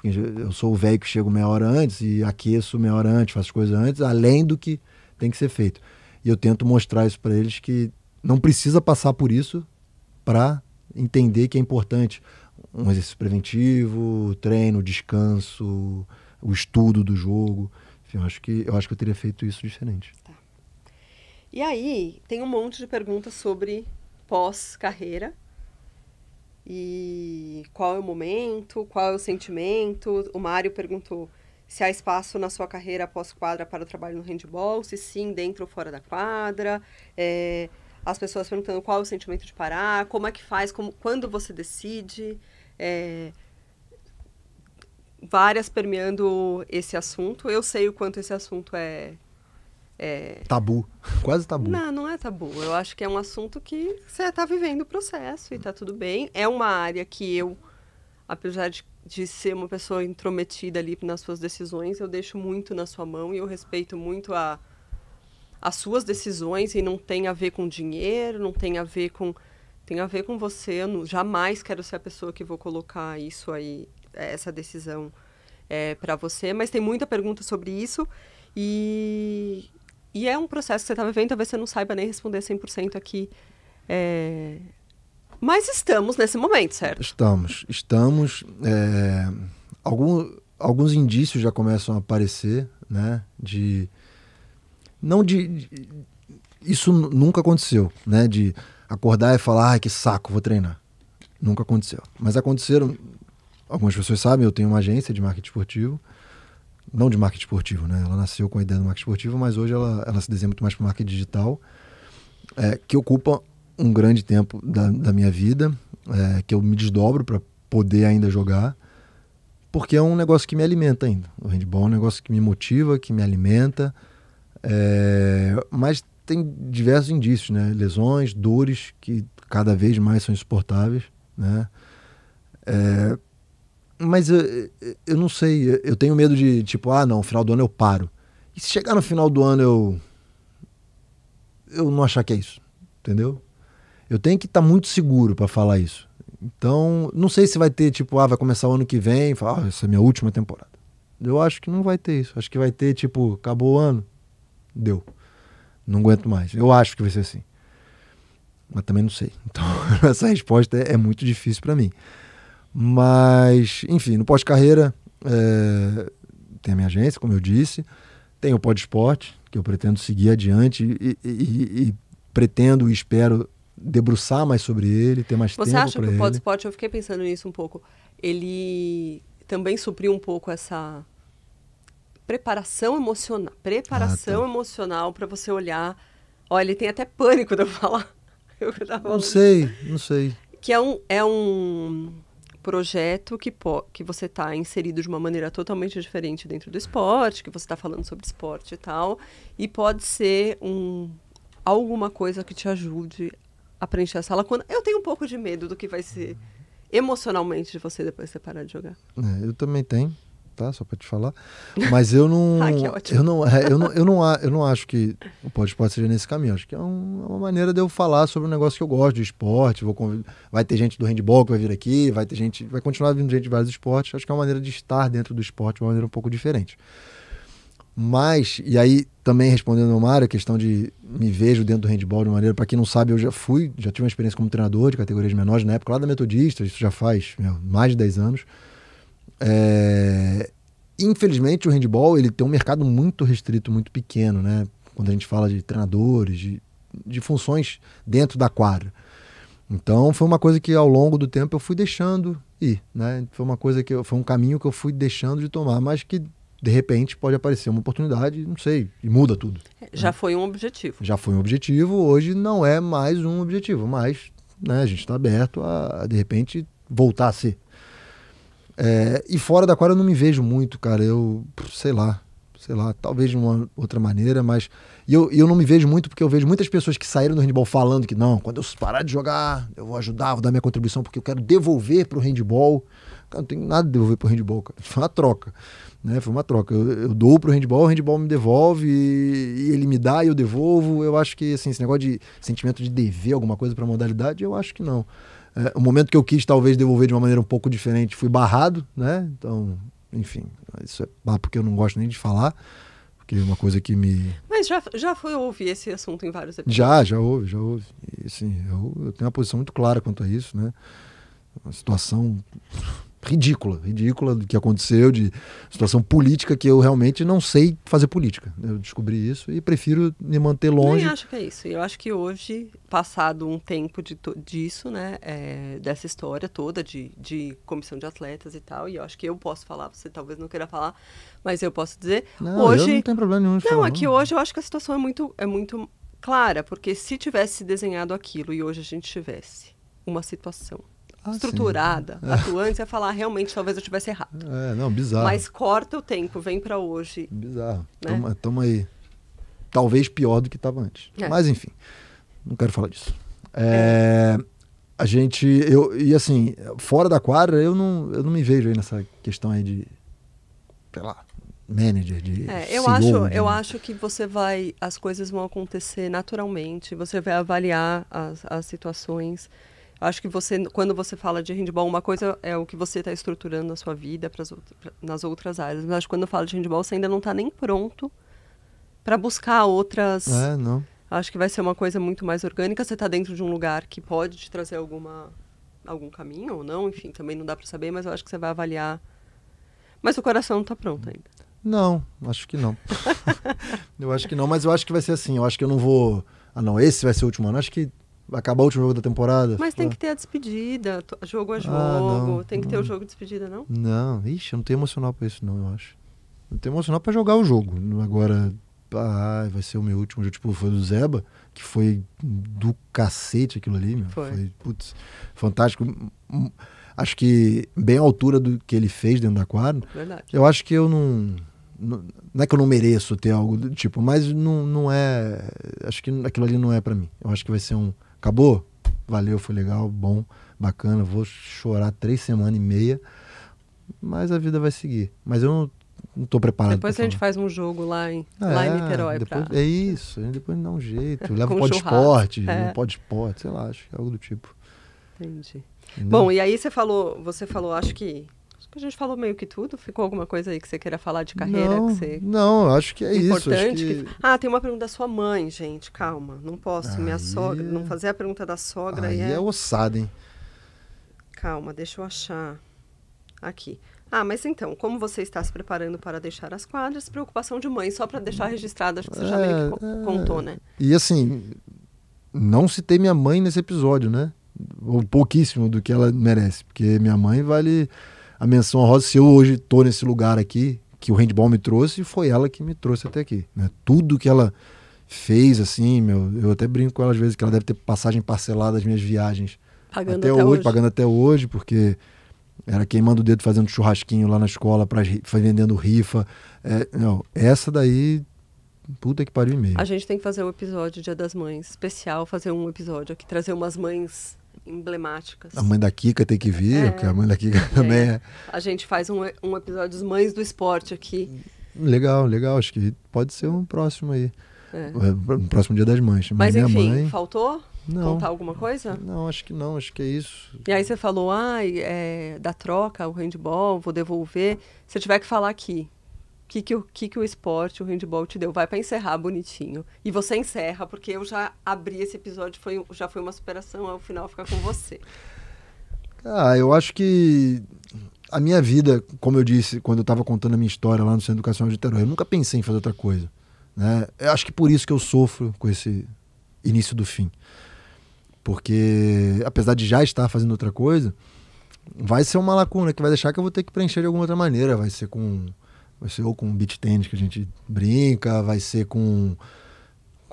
Eu sou o velho que chego meia hora antes e aqueço meia hora antes, faço coisas antes, além do que tem que ser feito. E eu tento mostrar isso para eles, que não precisa passar por isso para entender que é importante um exercício preventivo, treino, descanso, o estudo do jogo. Enfim, eu acho que eu teria feito isso diferente. Tá. E aí, tem um monte de perguntas sobre pós-carreira. E qual é o momento, qual é o sentimento? O Mário perguntou se há espaço na sua carreira pós-quadra para o trabalho no handball, se sim, dentro ou fora da quadra. As pessoas perguntando qual é o sentimento de parar, como é que faz, quando você decide. Várias permeando esse assunto. Eu sei o quanto esse assunto é tabu, quase tabu. Não é tabu. Eu acho que é um assunto que você está vivendo o processo e está tudo bem. É uma área que eu, apesar de ser uma pessoa intrometida ali nas suas decisões, eu deixo muito na sua mão e eu respeito muito as suas decisões, e não tem a ver com dinheiro, não tem a ver com... Tem a ver com você. Eu jamais quero ser a pessoa que vou colocar isso aí, essa decisão para você. Mas tem muita pergunta sobre isso e é um processo que você está vivendo, talvez você não saiba nem responder 100% aqui. Mas estamos nesse momento, certo? Estamos. Alguns indícios já começam a aparecer, né? Isso nunca aconteceu, né? De acordar e falar, ai, que saco, vou treinar. Nunca aconteceu. Mas aconteceram, algumas pessoas sabem, eu tenho uma agência de marketing esportivo, não de marketing esportivo, né? Ela nasceu com a ideia do marketing esportivo, mas hoje ela se desenha muito mais para o marketing digital, que ocupa um grande tempo da minha vida, que eu me desdobro para poder ainda jogar, porque é um negócio que me alimenta ainda. O handball é um negócio que me motiva, que me alimenta, mas tem diversos indícios, né? Lesões, dores que cada vez mais são insuportáveis, né? Mas eu não sei, eu tenho medo de, tipo, no final do ano eu paro. E se chegar no final do ano eu não achar que é isso, entendeu? Eu tenho que estar muito seguro para falar isso. Então, não sei se vai ter, tipo, vai começar o ano que vem, essa é a minha última temporada. Eu acho que não vai ter isso. Acho que vai ter, tipo, acabou o ano, deu. Não aguento mais. Eu acho que vai ser assim. Mas também não sei. Então, essa resposta é muito difícil para mim. Mas, enfim, no pós-carreira tem a minha agência, como eu disse, tem o Pod Esporte, que eu pretendo seguir adiante e pretendo e espero debruçar mais sobre ele, ter mais tempo para ele. Você acha que o Pod Esporte, eu fiquei pensando nisso um pouco, ele também supriu um pouco essa preparação emocional para você olhar. Olha, ele tem até pânico de eu falar. Não sei. Que é um projeto que você está inserido de uma maneira totalmente diferente dentro do esporte, que você está falando sobre esporte e tal, e pode ser alguma coisa que te ajude a preencher essa lacuna. Eu tenho um pouco de medo do que vai ser emocionalmente de você depois de você parar de jogar. Eu também tenho, tá? Só para te falar. Mas eu não... que ótimo. Eu não acho que o Pod Esporte seja nesse caminho. Acho que é uma maneira de eu falar sobre um negócio que eu gosto, de esporte. Vai ter gente do handball que vai vir aqui, vai continuar vindo gente de vários esportes. Acho que é uma maneira de estar dentro do esporte de uma maneira um pouco diferente. Mas, e aí também respondendo ao Mário, a questão de me vejo dentro do handball de uma maneira, para quem não sabe, eu já tive uma experiência como treinador de categorias menores na época lá da Metodista, isso já faz mais de 10 anos. Infelizmente o handball ele tem um mercado muito restrito, muito pequeno, né? Quando a gente fala de treinadores, de funções dentro da quadra. Então foi uma coisa que ao longo do tempo eu fui deixando ir, né? Foi um caminho que eu fui deixando de tomar, mas que de repente pode aparecer uma oportunidade, não sei, e muda tudo. Já foi um objetivo. Já foi um objetivo, hoje não é mais um objetivo, mas, né, a gente está aberto a de repente voltar a ser. E fora da quadra eu não me vejo muito, cara. Eu, sei lá, talvez de uma outra maneira, mas... E eu não me vejo muito porque eu vejo muitas pessoas que saíram do handball falando que não, quando eu parar de jogar, eu vou ajudar, vou dar minha contribuição porque eu quero devolver pro handball. Cara, não tenho nada a devolver pro handball, cara. Foi uma troca. Né? Foi uma troca. Eu dou pro handball, o handball me devolve, e ele me dá e eu devolvo. Eu acho que assim, esse negócio de sentimento de dever alguma coisa pra modalidade, eu acho que não. O momento que eu quis talvez devolver de uma maneira um pouco diferente, fui barrado, né? Então, enfim, isso é papo que eu não gosto nem de falar, porque é uma coisa que me... Mas já foi ouvir esse assunto em vários episódios. Já houve. E, assim, eu tenho uma posição muito clara quanto a isso, né? Uma situação ridícula do que aconteceu, de situação política que eu realmente não sei fazer política. Eu descobri isso e prefiro me manter longe. Nem acho que é isso. Eu acho que hoje, passado um tempo disso, né, dessa história toda de comissão de atletas e tal, e eu acho que eu posso falar, você talvez não queira falar, mas eu posso dizer. Não, hoje, eu não tenho problema nenhum de falar. Não, é que hoje eu acho que a situação é muito clara, porque se tivesse desenhado aquilo e hoje a gente tivesse uma situação estruturada, atuante, você ia falar, realmente, talvez eu tivesse errado. Não, bizarro. Mas corta o tempo, vem pra hoje. Bizarro. Né? Tamo aí. Talvez pior do que estava antes. Mas, enfim, não quero falar disso. A gente, e assim, fora da quadra, eu não me vejo aí nessa questão aí de, sei lá, manager, de CEO, eu acho que as coisas vão acontecer naturalmente, você vai avaliar as situações. Acho que quando você fala de handball, uma coisa é o que você está estruturando na sua vida nas outras áreas. Mas acho que quando fala de handball, você ainda não está nem pronto para buscar outras. Não. Acho que vai ser uma coisa muito mais orgânica. Você está dentro de um lugar que pode te trazer algum caminho ou não. Enfim, também não dá para saber, mas eu acho que você vai avaliar. Mas o coração não está pronto ainda. Não, acho que não. Eu acho que não, mas eu acho que vai ser assim. Eu acho que eu não vou... esse vai ser o último ano. Acho que vai acabar o último jogo da temporada. Mas tem que ter a despedida. Jogo a jogo. Tem que ter o jogo de despedida, não? Não. Ixi, eu não tenho emocional pra isso, não, eu acho. Eu tenho emocional pra jogar o jogo. Agora, vai ser o meu último jogo. Tipo, foi do Zeba, que foi do cacete aquilo ali, meu. Foi putz, fantástico. Acho que bem à altura do que ele fez dentro da quadra. Verdade. Eu acho que eu não é que eu não mereço ter algo do tipo, mas não é... Acho que aquilo ali não é pra mim. Eu acho que vai ser acabou? Valeu, foi legal, bom, bacana. Vou chorar 3 semanas e meia, mas a vida vai seguir. Mas eu não tô preparado. Depois a gente faz um jogo lá em Niterói. É isso, a gente depois dá um jeito. Leva Com pode esporte, pode esporte, sei lá, acho que é algo do tipo. Entendi. Bom, e aí você falou, acho que a gente falou meio que tudo. Ficou alguma coisa aí que você queira falar de carreira? Não, acho que é importante isso. Tem uma pergunta da sua mãe, gente. Calma, não posso. Minha sogra, não fazer a pergunta da sogra. Aí é ossada, hein? Calma, deixa eu achar. Aqui. Mas então, como você está se preparando para deixar as quadras? Preocupação de mãe, só para deixar registrado, acho que você já meio que contou, né? E assim, não citei minha mãe nesse episódio, né? Ou pouquíssimo do que ela merece, porque minha mãe vale a menção honrosa. Se eu hoje estou nesse lugar aqui, que o handball me trouxe, foi ela que me trouxe até aqui, né? Tudo que ela fez, assim, eu até brinco com ela às vezes que ela deve ter passagem parcelada das minhas viagens pagando até hoje, porque era queimando o dedo fazendo churrasquinho lá na escola, vendendo rifa. Essa daí, puta que pariu e meio. A gente tem que fazer um episódio Dia das Mães especial, fazer um episódio aqui, trazer umas mães emblemáticas. A mãe da Kika tem que vir, porque a mãe da Kika também é. A gente faz um episódio dos Mães do Esporte aqui. Legal. Acho que pode ser um próximo aí. Um próximo Dia das Mães. Mas enfim, minha mãe... faltou? Não. Contar alguma coisa? Não, acho que é isso. E aí você falou, da troca, o handball, vou devolver. Se eu tiver que falar aqui, o que o esporte, o handball te deu? Vai para encerrar bonitinho. E você encerra, porque eu já abri esse episódio, já foi uma superação, ao final fica com você. Eu acho que a minha vida, como eu disse, quando eu estava contando a minha história lá no Centro Educacional de Niterói, eu nunca pensei em fazer outra coisa, né? Eu acho que por isso que eu sofro com esse início do fim. Porque, apesar de já estar fazendo outra coisa, vai ser uma lacuna que vai deixar que eu vou ter que preencher de alguma outra maneira. Vai ser ou com beach tennis que a gente brinca, vai ser com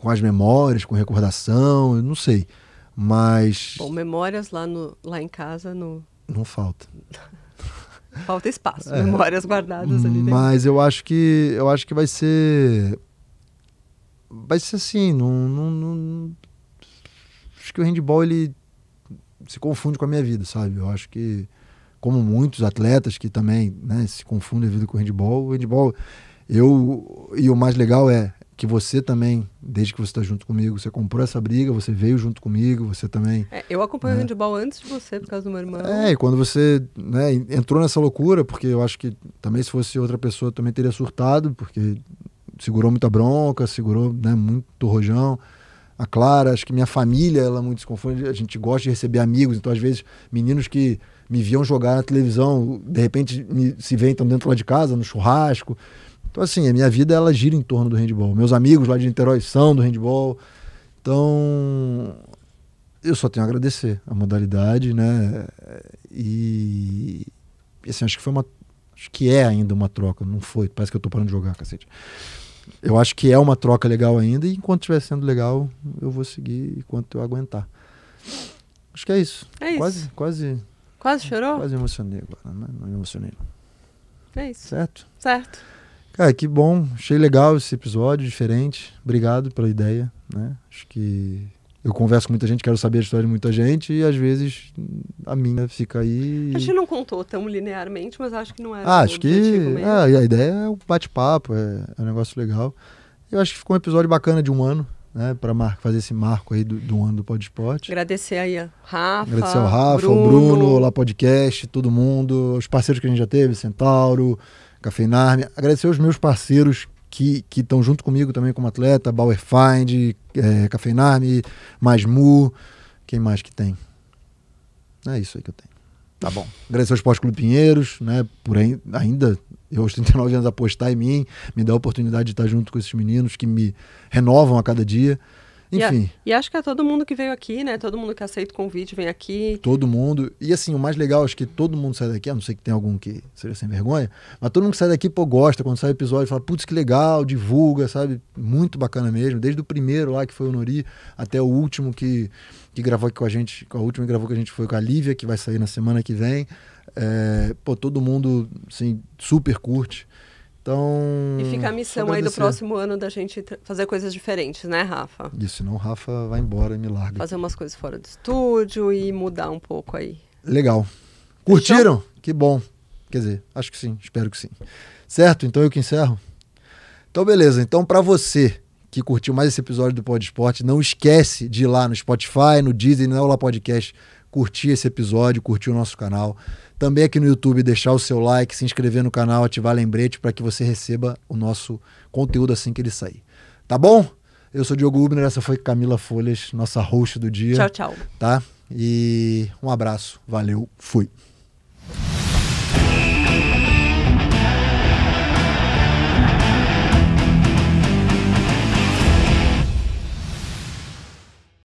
as memórias, com recordação, eu não sei. Mas... Bom, memórias lá em casa... Não falta. Falta espaço, memórias guardadas ali dentro. Mas eu acho que vai ser... Vai ser assim, acho que o handball, ele se confunde com a minha vida, sabe? Eu acho que como muitos atletas que também, né, se confundem devido com o handball. O handball, e o mais legal é que você também, desde que você está junto comigo, você comprou essa briga, você veio junto comigo, você também... eu acompanho o handball antes de você, por causa do meu irmão. E quando você, né, entrou nessa loucura, porque eu acho que também se fosse outra pessoa também teria surtado, porque segurou muita bronca, segurou, né, muito rojão. A Clara, acho que minha família, ela muito se confunde, a gente gosta de receber amigos, então às vezes meninos que me viam jogar na televisão, de repente se veem estão dentro lá de casa, no churrasco. Então assim, a minha vida ela gira em torno do handball. Meus amigos lá de Niterói são do handball. Então eu só tenho a agradecer a modalidade, né? E assim, acho que é ainda uma troca, não foi, parece que eu tô parando de jogar, cacete. Eu acho que é uma troca legal ainda e enquanto estiver sendo legal, eu vou seguir enquanto eu aguentar. Acho que é isso. É isso. Quase chorou? Quase emocionei agora, né? Não me emocionei. É isso. Certo? Certo. Cara, que bom. Achei legal esse episódio, diferente. Obrigado pela ideia, né? Acho que eu converso com muita gente, quero saber a história de muita gente e às vezes a minha fica aí... A gente não contou tão linearmente, mas acho que não era acho que a ideia é o bate-papo, é um negócio legal. Eu acho que ficou um episódio bacana de um ano, né? Para fazer esse marco aí do ano do Pod Esporte. Agradecer aí a Rafa, agradecer ao Rafa, ao Bruno, o Olá Podcast, todo mundo, os parceiros que a gente já teve, Centauro, Cafeinarme. Agradecer aos meus parceiros que estão junto comigo também como atleta, Bauer Find, Cafeinarme, Masmu, quem mais que tem? É isso aí que eu tenho. Tá bom. Agradecer ao Esporte Clube Pinheiros, né, por ainda, eu aos 39 anos, apostar em mim, me dar a oportunidade de estar junto com esses meninos que me renovam a cada dia. Enfim. E acho que é todo mundo que veio aqui, né? Todo mundo que aceita o convite vem aqui. Todo mundo. E assim, o mais legal, acho que todo mundo sai daqui, a não ser que tenha algum que seja sem vergonha, mas todo mundo que sai daqui, pô, gosta, quando sai o episódio, fala, putz, que legal, divulga, sabe? Muito bacana mesmo. Desde o primeiro lá, que foi o Nori, até o último que gravou aqui com a gente, a última que gravou com a gente foi com a Lívia, que vai sair na semana que vem. Pô, todo mundo, assim, super curte. Então, e fica a missão aí do próximo ano da gente fazer coisas diferentes, né, Rafa? Isso, senão o Rafa vai embora e me larga. Fazer umas coisas fora do estúdio e mudar um pouco aí. Legal. Curtiram? Fechou? Que bom. Quer dizer, acho que sim, espero que sim. Certo? Então eu que encerro? Então beleza, então para você que curtiu mais esse episódio do Pod Esporte, não esquece de ir lá no Spotify, no Deezer, no Olá Podcast, curtir esse episódio, curtir o nosso canal. Também aqui no YouTube, deixar o seu like, se inscrever no canal, ativar lembrete para que você receba o nosso conteúdo assim que ele sair. Tá bom? Eu sou o Diogo Hubner, essa foi Camila Folhas, nossa host do dia. Tchau, tchau. Tá? E um abraço, valeu, fui.